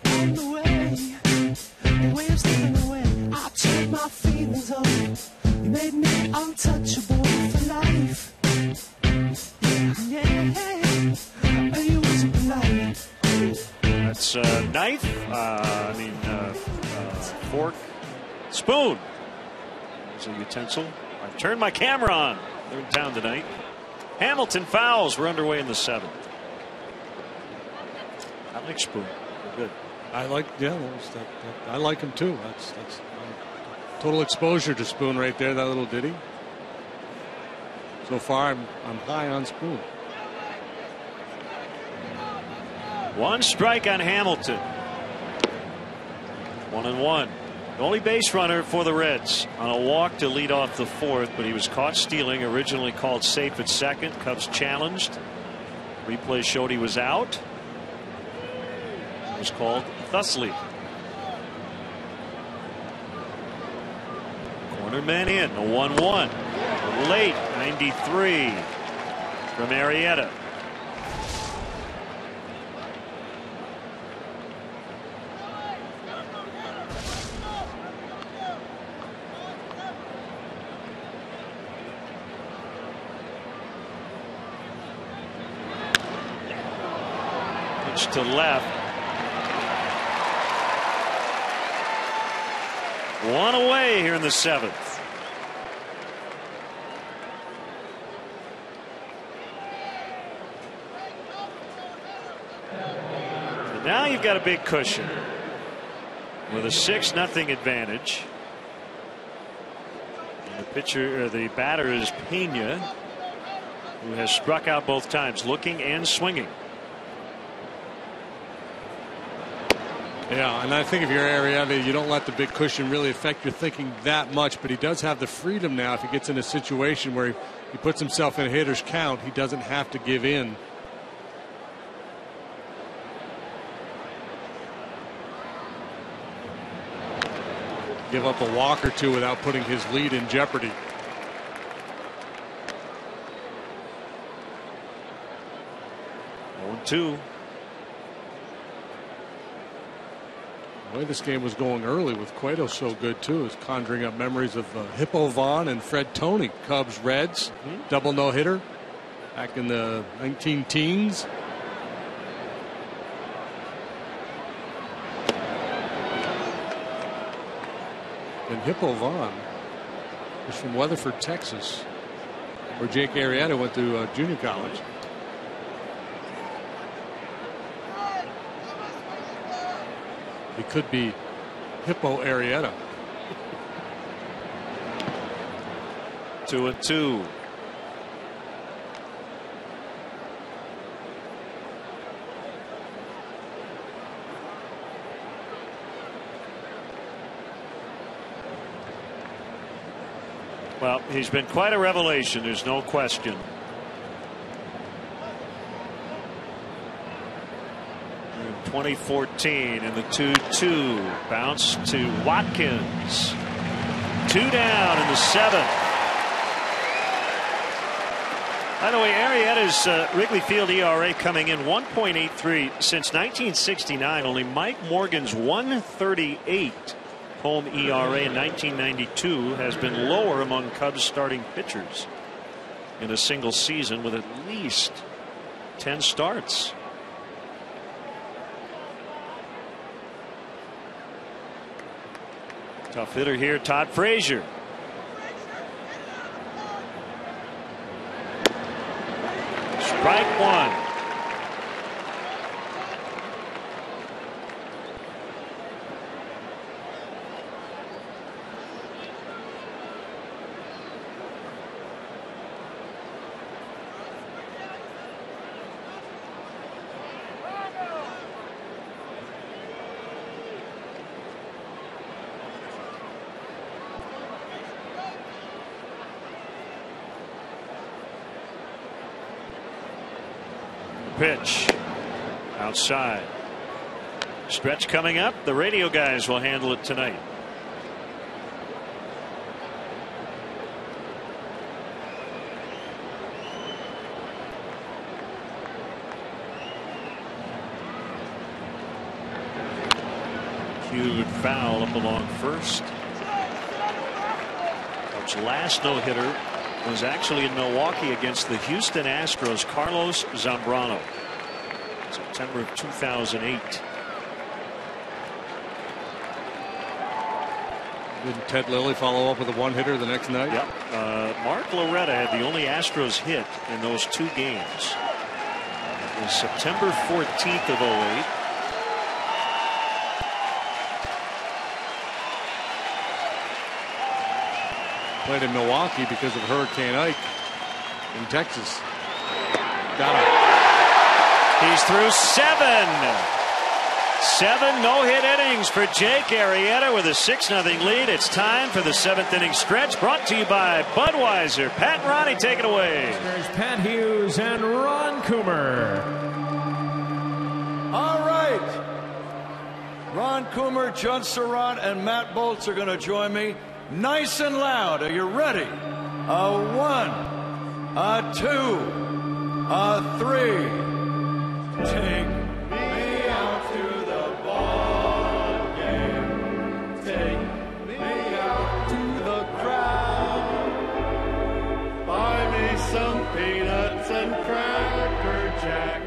On the way. The way I'm slipping away. I turn my feelings on. You made me untouchable for life. Yeah, you was polite. That's knife. Fork, spoon. There's a utensil. I've turned my camera on. They're in town tonight. Hamilton fouls. We're underway in the 7th. I like spoon. They're good. I like, I like him too. That's total exposure to Spoon right there. That little ditty. So far, I'm high on Spoon. 1 strike on Hamilton. 1-1. The only base runner for the Reds on a walk to lead off the 4th, but he was caught stealing. Originally called safe at second. Cubs challenged. Replay showed he was out. It was called thusly. Corner man in. A 1-1. Late 93 from Arrieta. To left. 1 away here in the 7th. And now you've got a big cushion with a 6-0 advantage. And the batter is Pena, who has struck out both times, looking and swinging. Yeah, and I think if you're Arrieta, you don't let the big cushion really affect your thinking that much, but he does have the freedom now if he gets in a situation where he puts himself in a hitter's count. He doesn't have to give in. Give up a walk or two without putting his lead in jeopardy. Two. The way this game was going early with Cueto so good too is conjuring up memories of Hippo Vaughn and Fred Tony, Cubs Reds, double no hitter back in the 19-teens. And Hippo Vaughn is from Weatherford, Texas, where Jake Arrieta went to junior college. He could be Hippo Arrieta. 2-2. Well, he's been quite a revelation. There's no question. In 2014 in the 2-2 bounce to Watkins. 2 down in the 7th. By the way, Arrieta's Wrigley Field ERA coming in 1.83 since 1969. Only Mike Morgan's 1.38 home ERA in 1992 has been lower among Cubs starting pitchers in a single season with at least 10 starts. Tough hitter here, Todd Frazier. Strike one. Pitch outside. Stretch coming up. The radio guys will handle it tonight. Huge foul up along first. His last no-hitter was actually in Milwaukee against the Houston Astros. Carlos Zambrano, September of 2008. Didn't Ted Lilly follow up with a one-hitter the next night? Yep. Mark Loretta had the only Astros hit in those 2 games. It was September 14th of 08. Played in Milwaukee because of Hurricane Ike in Texas. Got him. He's through 7. 7 no-hit innings for Jake Arrieta with a 6-0 lead. It's time for the 7th inning stretch, brought to you by Budweiser. Pat and Ronnie, take it away. There's Pat Hughes and Ron Coomer. All right. Ron Coomer, Judd Surratt, and Matt Bolts are going to join me. Nice and loud. Are you ready? A 1, a 2, a 3. Take me out to the ball game. Take me out to the crowd. Buy me some peanuts and Cracker Jack.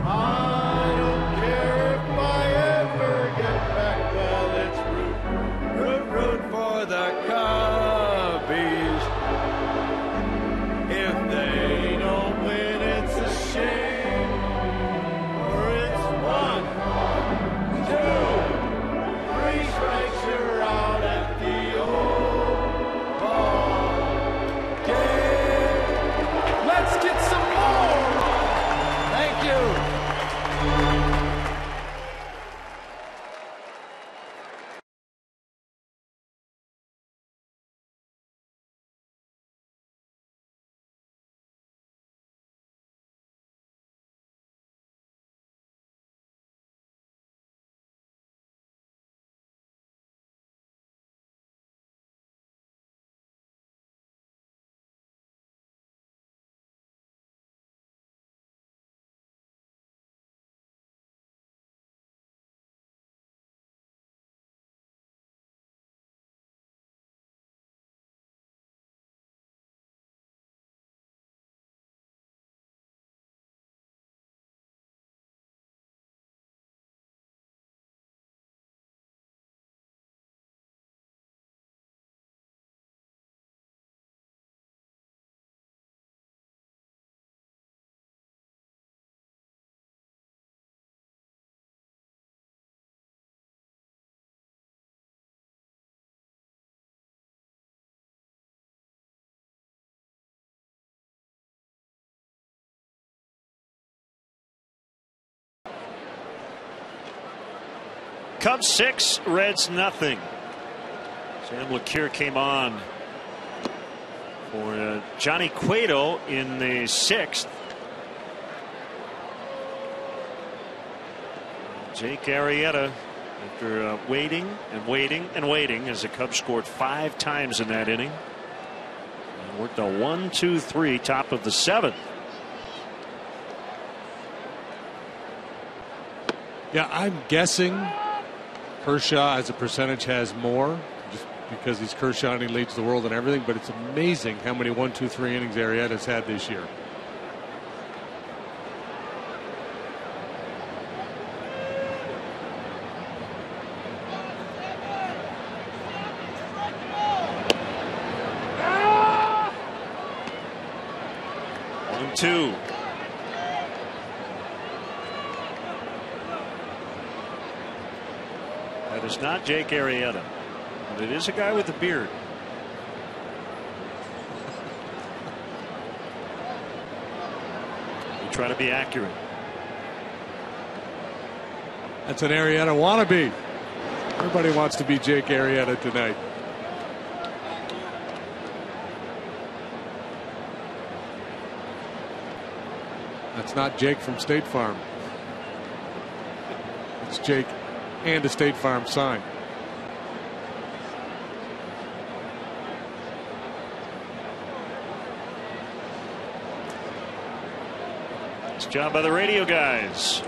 I don't care if I ever get back. Well, it's root for the Cubbies. If they don't win, it's a shame. Or it's 1, 2, 3 strikes, you're out at the old ball game. Let's get some more. Thank you. Cubs 6, Reds nothing. Sam LeCure came on for Johnny Cueto in the 6th. Jake Arrieta, after waiting and waiting and waiting, as the Cubs scored 5 times in that inning, and worked a 1-2-3 top of the 7th. Yeah, I'm guessing Kershaw as a percentage has more, just because he's Kershaw and he leads the world and everything, but it's amazing how many 1-2-3 innings Arrieta's had this year. Two. That is not Jake Arrieta, but it is a guy with a beard. We try to be accurate. That's an Arrieta wannabe. Everybody wants to be Jake Arrieta tonight. That's not Jake from State Farm. It's Jake and a State Farm sign. Nice job by the radio guys.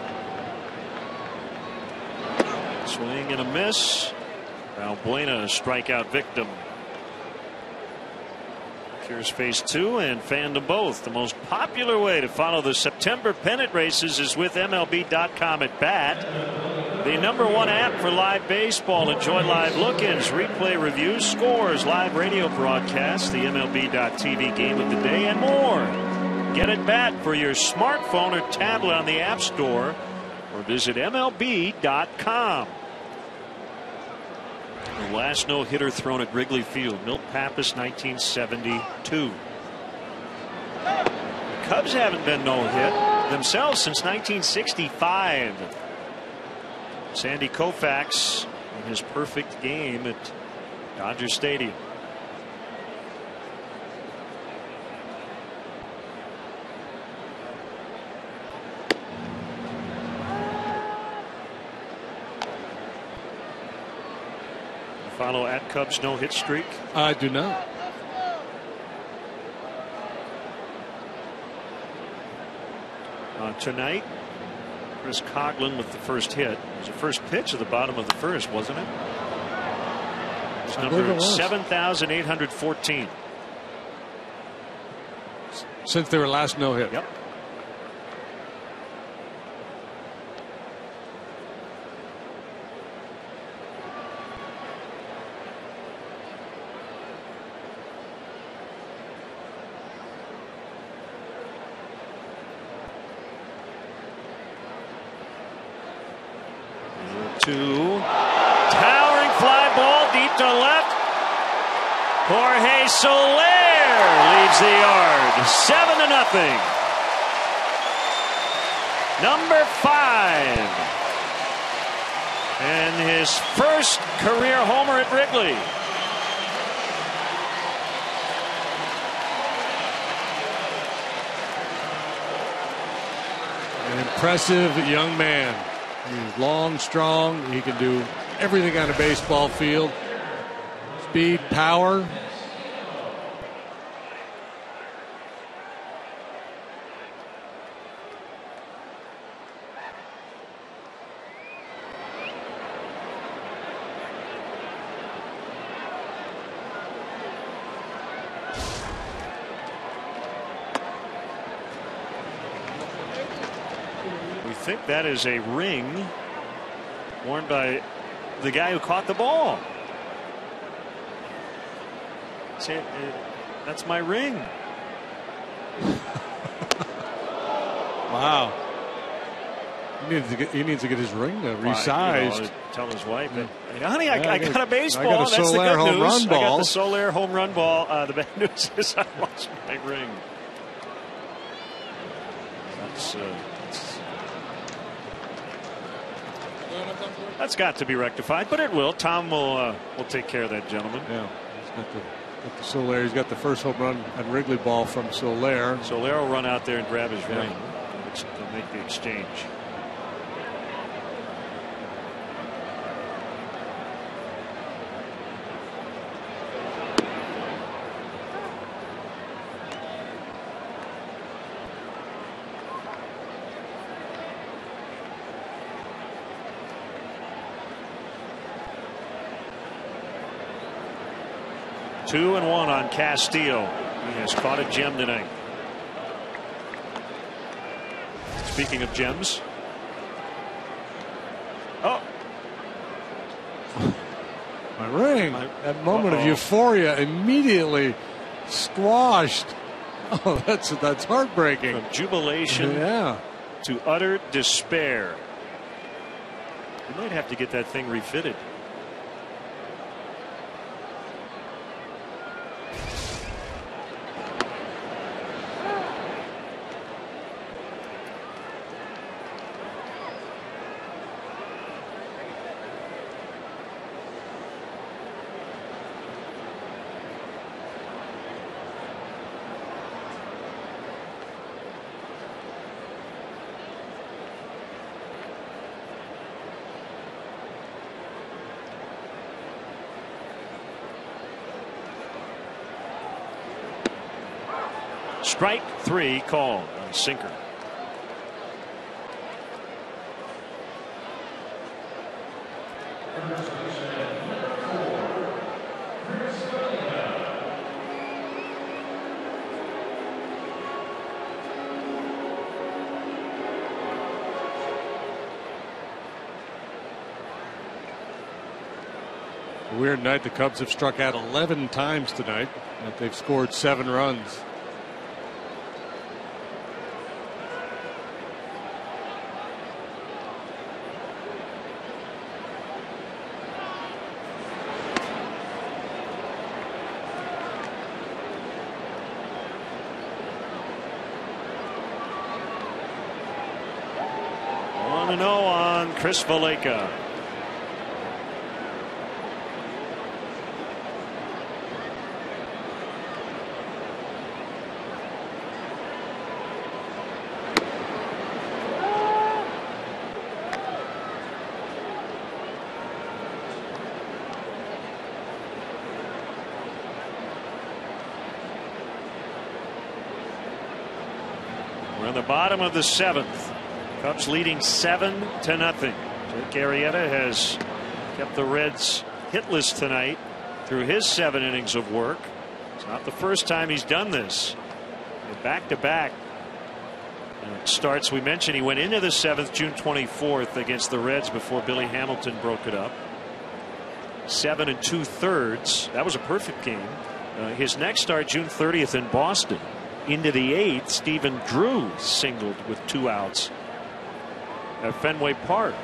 Swing and a miss. Valbuena, a strikeout victim. Here's phase 2 and fan them both. The most popular way to follow the September pennant races is with MLB.com at bat. The #1 app for live baseball. Enjoy live look-ins, replay reviews, scores, live radio broadcasts, the MLB.TV game of the day, and more. Get at bat for your smartphone or tablet on the App Store or visit MLB.com. The last no-hitter thrown at Wrigley Field, Milt Pappas, 1972. The Cubs haven't been no-hit themselves since 1965. Sandy Koufax in his perfect game at Dodger Stadium. Follow at Cubs no-hit streak? I do not. Tonight, Chris Coghlan with the first hit. It was the first pitch of the bottom of the first, wasn't it? It's number 7,814. Since they were last no-hit. Yep. Towering fly ball deep to left. Jorge Soler leaves the yard. 7-0. Number 5. And his first career homer at Wrigley. An impressive young man. He's long, strong. He can do everything on a baseball field. Speed, power. I think that is a ring worn by the guy who caught the ball. That's my ring. Wow. He needs to get his ring resized. You know, tell his wife, honey, I got a baseball. I got a That's the good home news. run ball. I got the Soler home run ball. The bad news is I lost my ring. That's got to be rectified, but it will. Tom will take care of that, gentleman. Yeah, he's got the Soler. He's got the first home run at Wrigley ball from Soler. Soler will run out there and grab his ring to make the exchange. Two and one on Castillo. He has caught a gem tonight. Speaking of gems. Oh. My ring. That moment of euphoria immediately squashed. Oh, that's heartbreaking. From jubilation to utter despair. You might have to get that thing refitted. Strike 3 called on sinker. Weird night. The Cubs have struck out 11 times tonight, and they've scored 7 runs. On Chris Valleca. We're in the bottom of the 7th. Cubs leading 7-0. Jake Arrieta has kept the Reds hitless tonight through his 7 innings of work. It's not the first time he's done this. Back-to-back starts. We mentioned he went into the 7th June 24th against the Reds before Billy Hamilton broke it up. 7 2/3. That was a perfect game. His next start June 30th in Boston. Into the 8th, Stephen Drew singled with 2 outs at Fenway Park.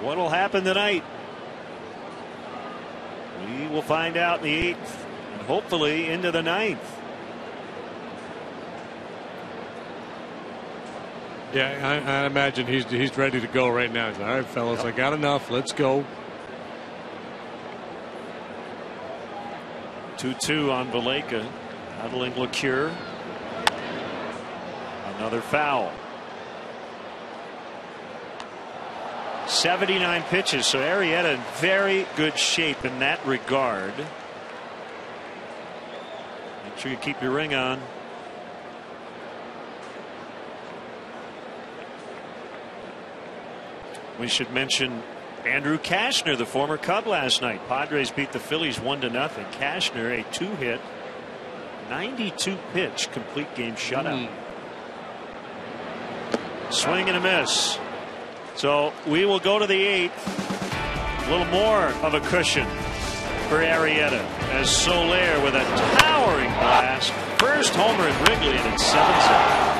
What will happen tonight? We will find out in the 8th and hopefully into the 9th. Yeah, I imagine he's ready to go right now. All right, fellas, I got enough. Let's go. 2-2 on Valleca. Battling LeCure. Another foul. 79 pitches, so Arrieta in very good shape in that regard. Make sure you keep your ring on. We should mention Andrew Cashner, the former Cub, last night. Padres beat the Phillies 1-0. Cashner, a 2-hit, 92-pitch complete game shutout. Swing and a miss. So we will go to the 8th. A little more of a cushion for Arrieta as Soler with a towering blast. First homer in Wrigley, and it's 7-0.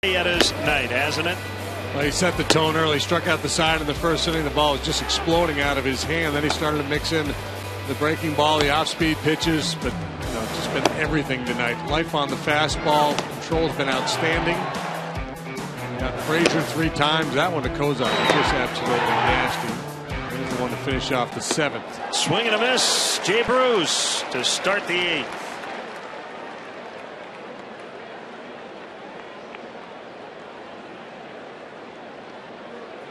Arrieta's night, hasn't it? Well, he set the tone early, struck out the side in the first inning. The ball was just exploding out of his hand. Then he started to mix in the breaking ball, the off-speed pitches, but just been everything tonight. Life on the fastball, control's been outstanding. Got Frazier 3 times. That one to Kozak just absolutely nasty. He's the one to finish off the 7th. Swing and a miss. Jay Bruce to start the 8th.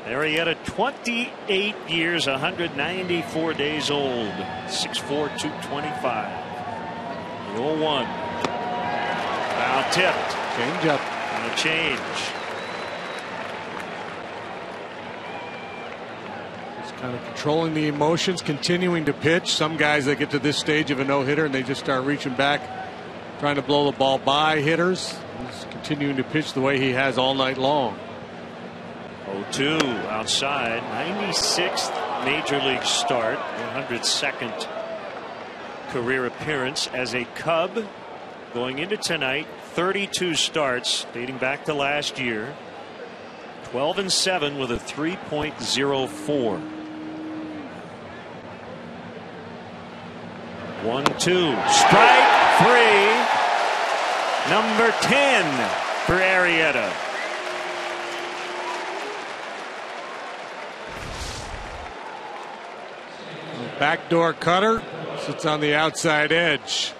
Arrieta, 28 years, 194 days old, 6'4", 225. The 0-1. Foul tipped. Change up. And a change. Just kind of controlling the emotions, continuing to pitch. Some guys, they get to this stage of a no-hitter and they just start reaching back, trying to blow the ball by hitters. He's continuing to pitch the way he has all night long. 0-2 outside. 96th major league start. 102nd career appearance as a Cub. Going into tonight, 32 starts dating back to last year. 12-7 with a 3.04. 1-2. Strike 3. Number 10 for Arrieta. Backdoor cutter sits on the outside edge.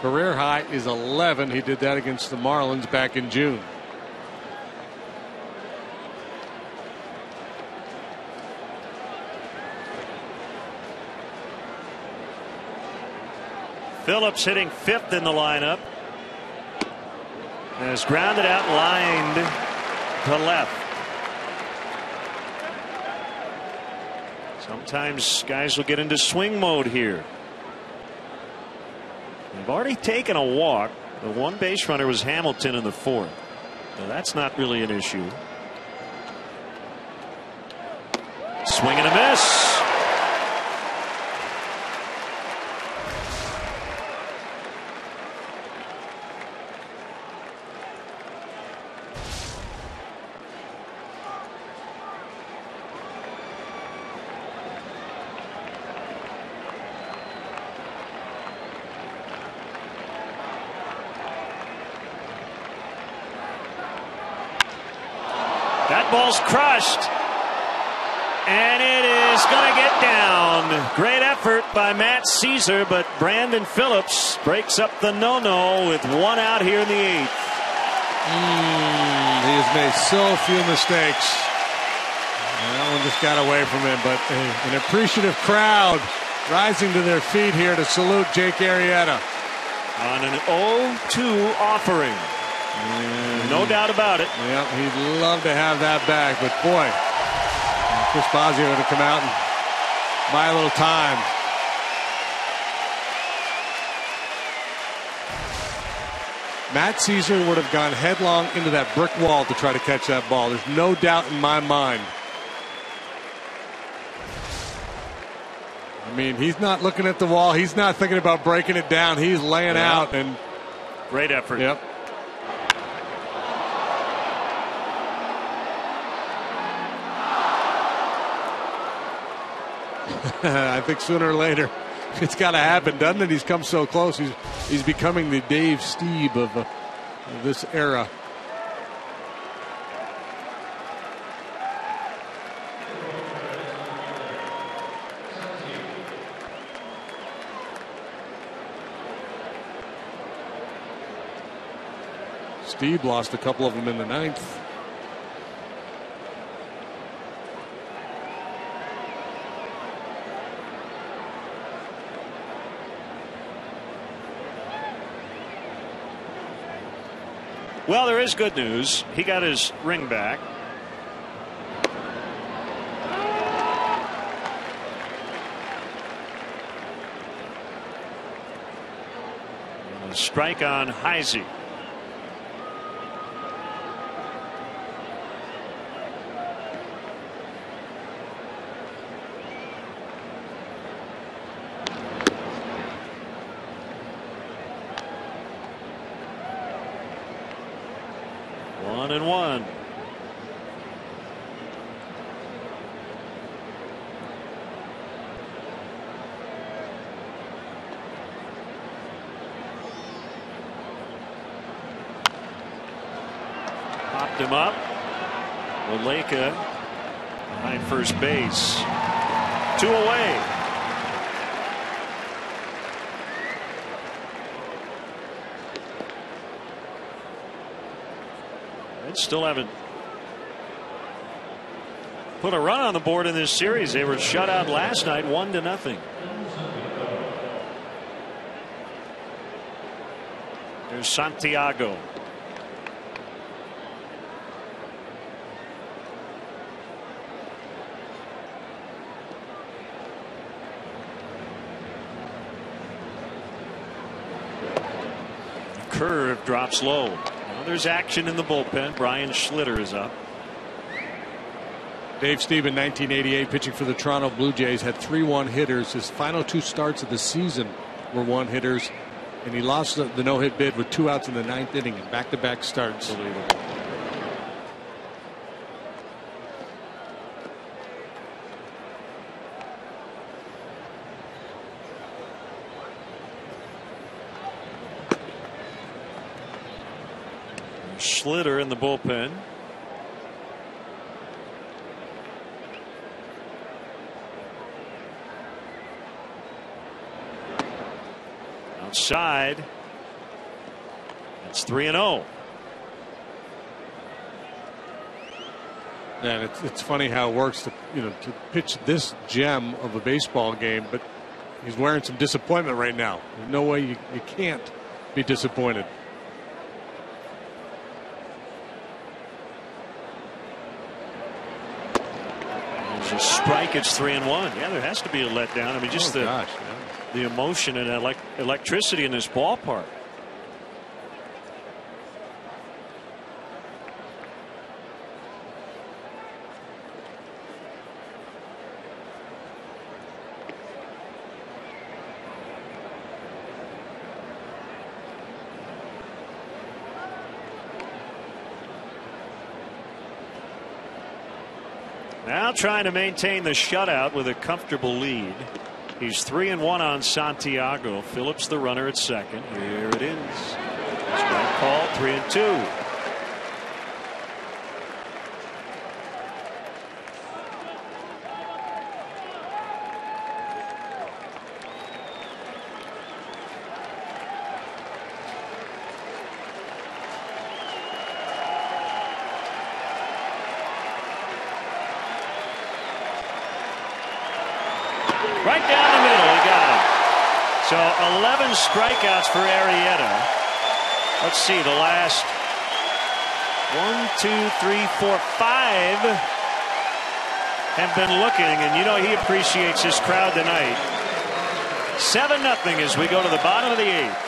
Career high is 11. He did that against the Marlins back in June. Phillips hitting 5th in the lineup. And is grounded out, lined to left. Sometimes guys will get into swing mode here. They've already taken a walk. The one base runner was Hamilton in the 4th. Now that's not really an issue. Swing and a miss. Ball's crushed, and it is going to get down. Great effort by Matt Caesar, but Brandon Phillips breaks up the no-no with 1 out here in the 8th. He has made so few mistakes. And that one just got away from him, but an appreciative crowd rising to their feet here to salute Jake Arrieta. On an 0-2 offering. No doubt about it. Yep, he'd love to have that back, but boy, Chris Bosio would have come out and buy a little time. Matt Caesar would have gone headlong into that brick wall to try to catch that ball. There's no doubt in my mind. I mean, he's not looking at the wall. He's not thinking about breaking it down. He's laying out. And great effort. Yep. I think sooner or later it's got to happen, doesn't it? He's come so close. He's becoming the Dave Stieb of this era. Stieb lost a couple of them in the 9th. Well, there is good news. He got his ring back. A strike on Heisey. And 1. Popped him up. Waleka behind first base. 2 away. Reds still haven't put a run on the board in this series. They were shut out last night 1-0. There's Santiago. Curve drops low. Now there's action in the bullpen. Brian Schlitter is up. Dave Steve in 1988 pitching for the Toronto Blue Jays had 3 1-hitters. His final 2 starts of the season were 1-hitters, and he lost the no-hit bid with 2 outs in the 9th inning in back-to-back starts. Unbelievable. Schlitter in the bullpen. Outside. It's 3-0. And it's funny how it works to pitch this gem of a baseball game, but he's wearing some disappointment right now. There's no way you can't be disappointed. There's a strike. It's 3-1. Yeah, there has to be a letdown. I mean, just the emotion and electricity in this ballpark. Now trying to maintain the shutout with a comfortable lead. He's 3-1 on Santiago. Phillips the runner at second. Here it is. Strike call. 3-2. Right down the middle, he got it. So 11 strikeouts for Arrieta. Let's see, the last 1, 2, 3, 4, 5 have been looking, and he appreciates his crowd tonight. 7-0 as we go to the bottom of the 8th.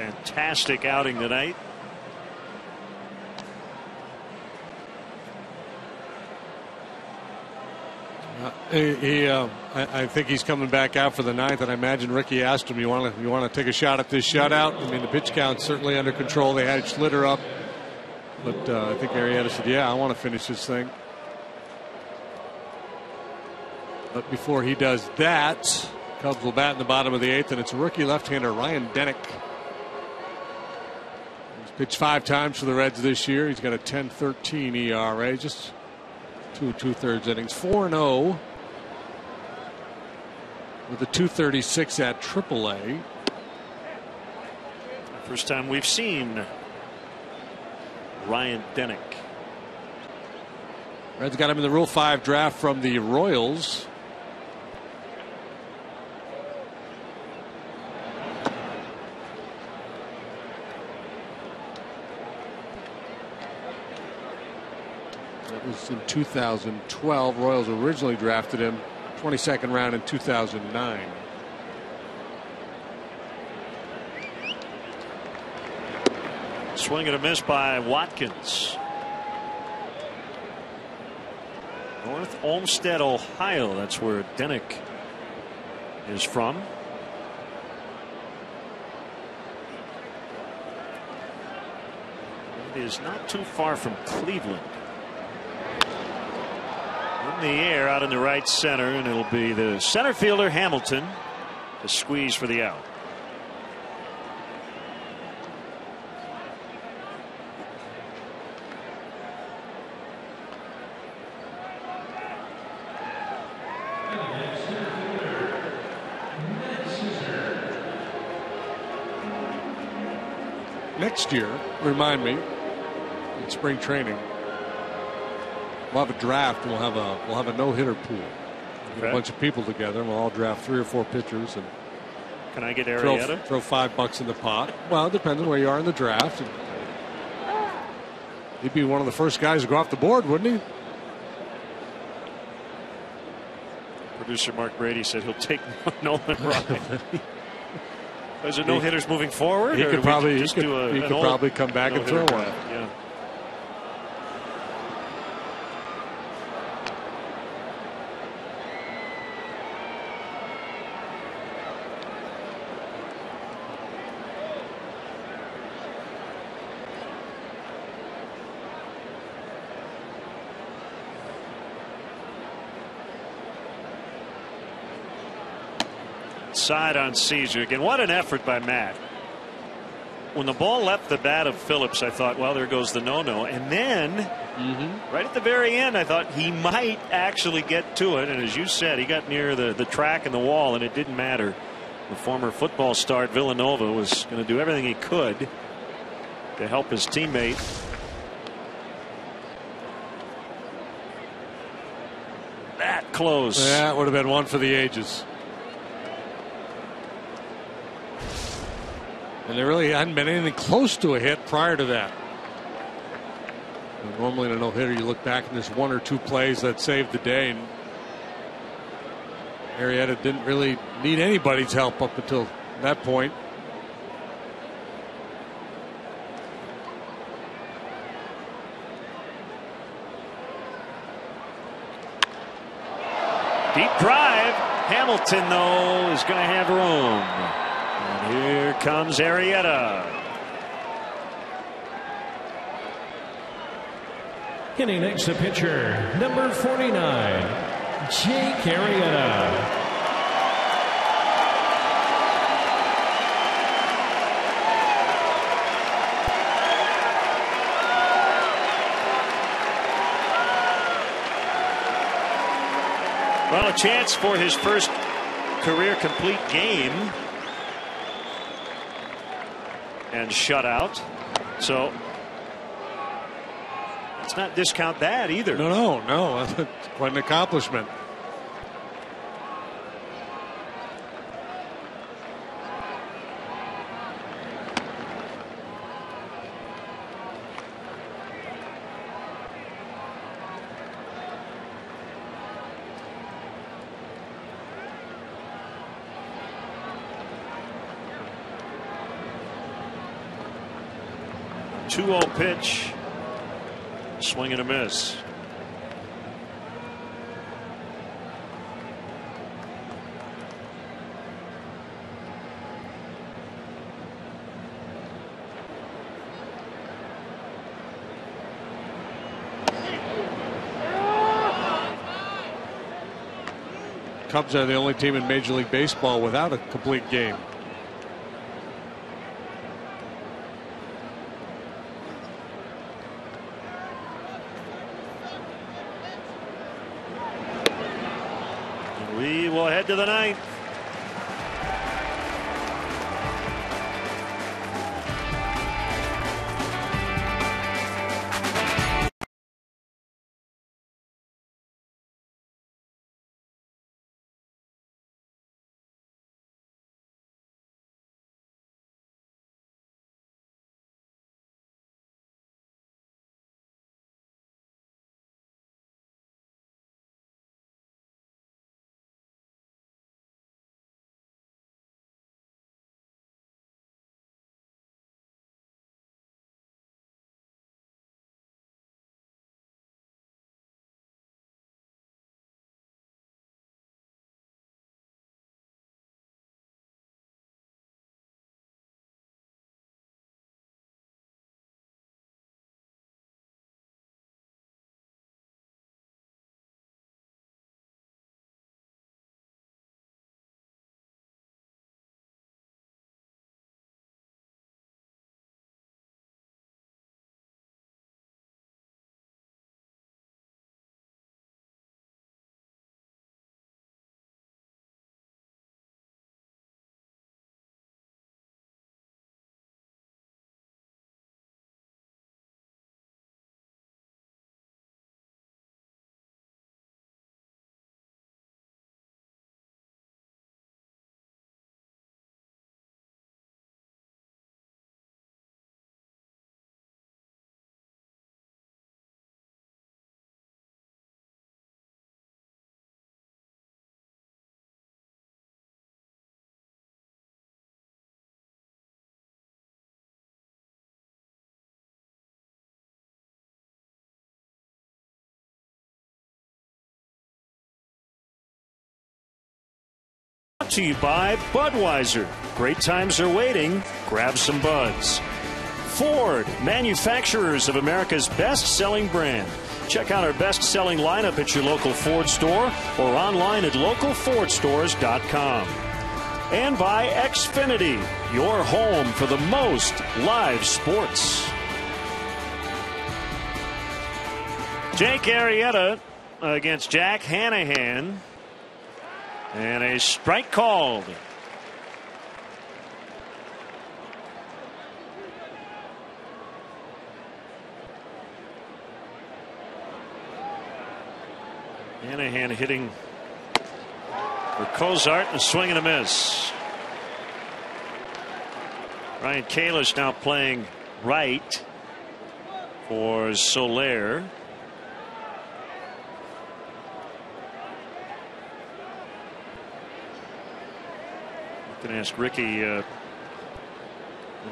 Fantastic outing tonight. I think he's coming back out for the ninth, and I imagine Ricky asked him, "You want to take a shot at this shutout?" I mean, the pitch count's certainly under control. They had Schlitter up, but I think Arrieta said, "Yeah, I want to finish this thing." But before he does that, Cubs will bat in the bottom of the eighth, and it's a rookie left-hander, Ryan Denick. He's pitched 5 times for the Reds this year. He's got a 10.13 ERA, just 2 2/3 innings, 4-0 with a 2.36 at AAA. First time we've seen Ryan Denick. Reds got him in the Rule 5 draft from the Royals. That was in 2012. Royals originally drafted him 22nd round in 2009. Swing and a miss by Watkins. North Olmsted, Ohio. That's where Denick is from. It is not too far from Cleveland. In the air out in the right center, and it'll be the center fielder Hamilton to squeeze for the out. Next year, remind me, in spring training, we'll have a draft. We'll have a no-hitter pool. Get a bunch of people together, and we'll all draft 3 or 4 pitchers. And can I get Arrieta? Throw $5 in the pot. Well, it depends on where you are in the draft. He'd be one of the first guys to go off the board, wouldn't he? Producer Mark Brady said he'll take Nolan Ryan. Is there no hitters moving forward? He could probably come back and throw one. Yeah. Side on Caesar again. What an effort by Matt. When the ball left the bat of Phillips, I thought, well, there goes the no-no. And then, right at the very end, I thought he might actually get to it. And as you said, he got near the track and the wall, and it didn't matter. The former football star at Villanova was going to do everything he could to help his teammate. That close. That would have been one for the ages. And there really hadn't been anything close to a hit prior to that. And normally in a no-hitter, you look back and there's 1 or 2 plays that saved the day. And Arrieta didn't really need anybody's help up until that point. Deep drive. Hamilton, though, is going to have room. And here comes Arrieta. Hitting next, the pitcher, number 49, Jake Arrieta. Well, a chance for his first career complete game. And shutout. So let's not discount that either. No. That's quite an accomplishment. 2-0 pitch. Swing and a miss. Cubs are the only team in Major League Baseball without a complete game. We will head to the ninth. To you by Budweiser. Great times are waiting. Grab some buds. Ford, manufacturers of America's best-selling brand. Check out our best-selling lineup at your local Ford store or online at localfordstores.com. And by Xfinity, your home for the most live sports. Jake Arrieta against Jack Hanahan. And a strike called. Anaheim hitting for Cozart, and a swing and a miss. Ryan Kalish now playing right for Soler. Going to ask Ricky what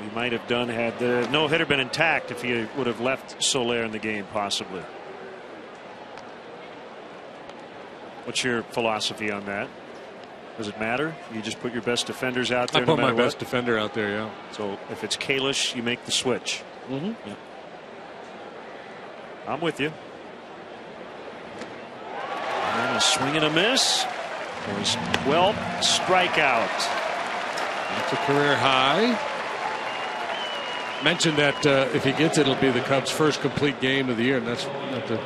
he might have done had the no-hitter been intact, if he would have left Soler in the game, possibly. What's your philosophy on that? Does it matter? You just put your best defenders out there. I put my best defender out there, yeah. So if it's Kalish, you make the switch. Mm-hmm. Yeah. I'm with you. And a swing and a miss. There's 12 strikeout. That's a career high. Mentioned that if he gets it, it'll be the Cubs' first complete game of the year, and that's not to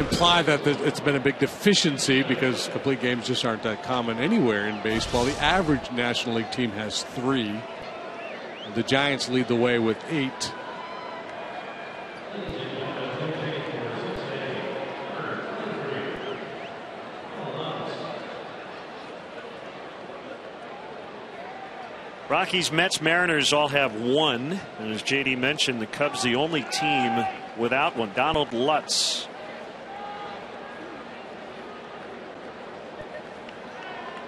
imply that it's been a big deficiency, because complete games just aren't that common anywhere in baseball. The average National League team has 3. The Giants lead the way with 8. Rockies, Mets, Mariners all have 1. And as JD mentioned, the Cubs the only team without one. Donald Lutz.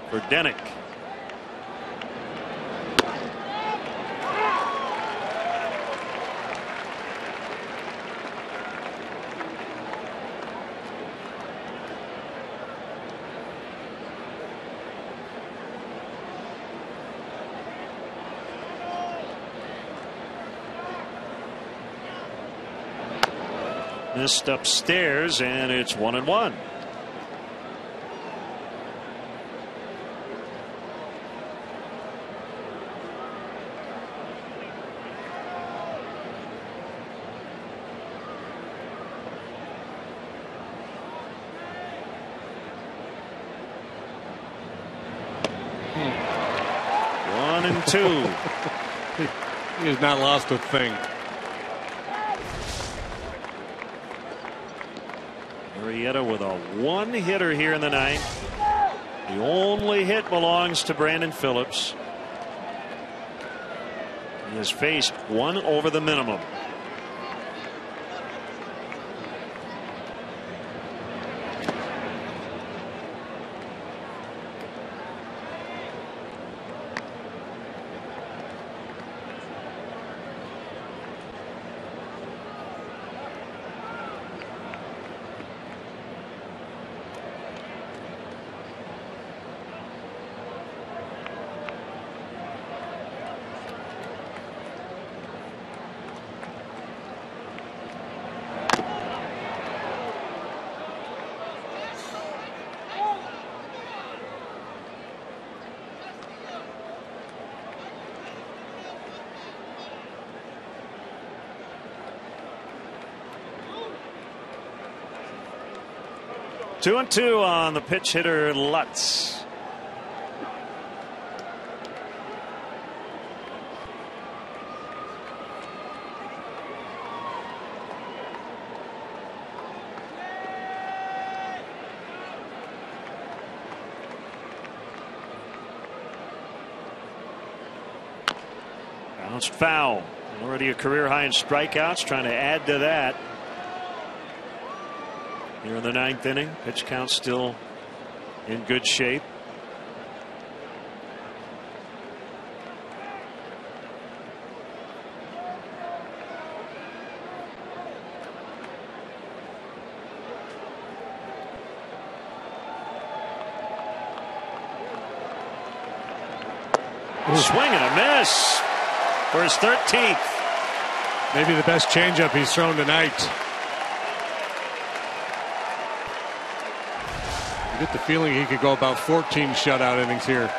For Denick. missed upstairs, and it's 1-1. One and two. He has not lost a thing. Arrieta with a one-hitter here in the ninth. The only hit belongs to Brandon Phillips. He has faced one over the minimum. Two and two on the pitch hitter Lutz. Bounced foul. Already a career high in strikeouts, trying to add to that. Here in the ninth inning, pitch count still in good shape. Swing and a miss for his 13th. Maybe the best changeup he's thrown tonight. You get the feeling he could go about 14 shutout innings here.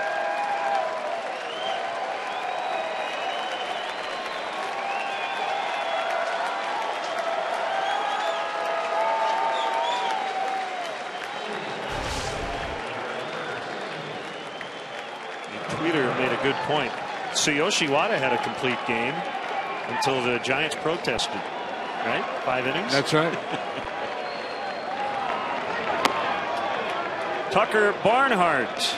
Tweeter made a good point. Tsuyoshi Wada had a complete game until the Giants protested. Right? 5 innings? That's right. Tucker Barnhart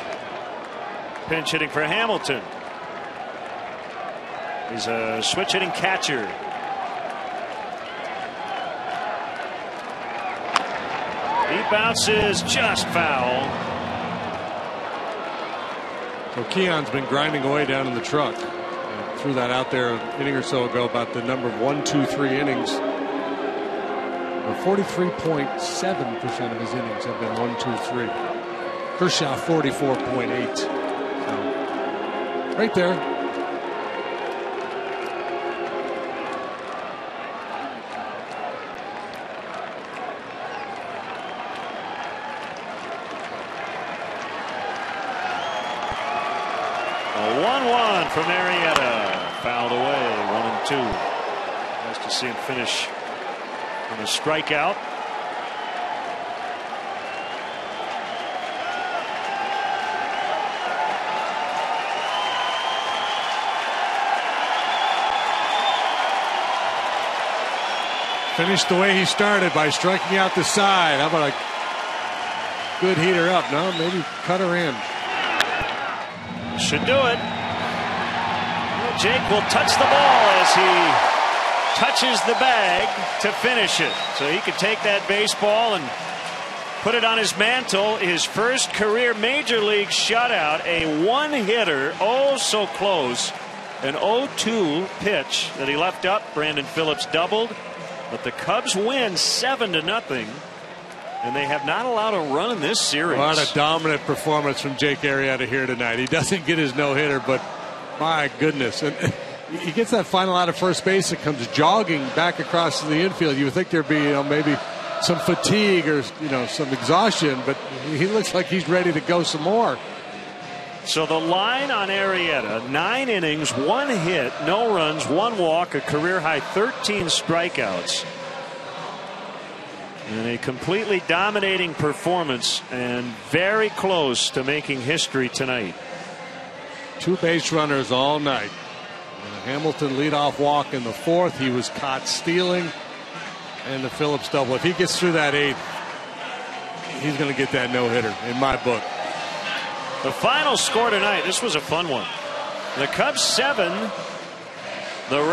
pinch hitting for Hamilton. He's a switch hitting catcher. He bounces just foul. So Keon's been grinding away down in the truck. Threw that out there an inning or so ago about the number of 1, 2, 3 innings. 43.7% of his innings have been 1, 2, 3. Kershaw 44.8. So, right there. A 1-1 from Arrieta. Fouled away. 1 and 2. Nice to see him finish on a strikeout. Finished the way he started by striking out the side. How about a good heater up? No, maybe cut her in. Should do it. Well, Jake will touch the ball as he touches the bag to finish it. So he could take that baseball and put it on his mantle. His first career major league shutout, a one-hitter, oh so close. An 0-2 pitch that he left up. Brandon Phillips doubled. But the Cubs win 7-0, and they have not allowed a run in this series. What a dominant performance from Jake Arrieta here tonight. He doesn't get his no-hitter, but my goodness. And he gets that final out of first base and comes jogging back across to the infield. You would think there'd be maybe some fatigue or some exhaustion, but he looks like he's ready to go some more. So the line on Arrieta, 9 innings, 1 hit, no runs, 1 walk, a career high 13 strikeouts. And a completely dominating performance and very close to making history tonight. 2 base runners all night. Hamilton leadoff walk in the 4th. He was caught stealing. And the Phillips double. If he gets through that 8th, he's going to get that no-hitter in my book. The final score tonight, this was a fun one. The Cubs 7, the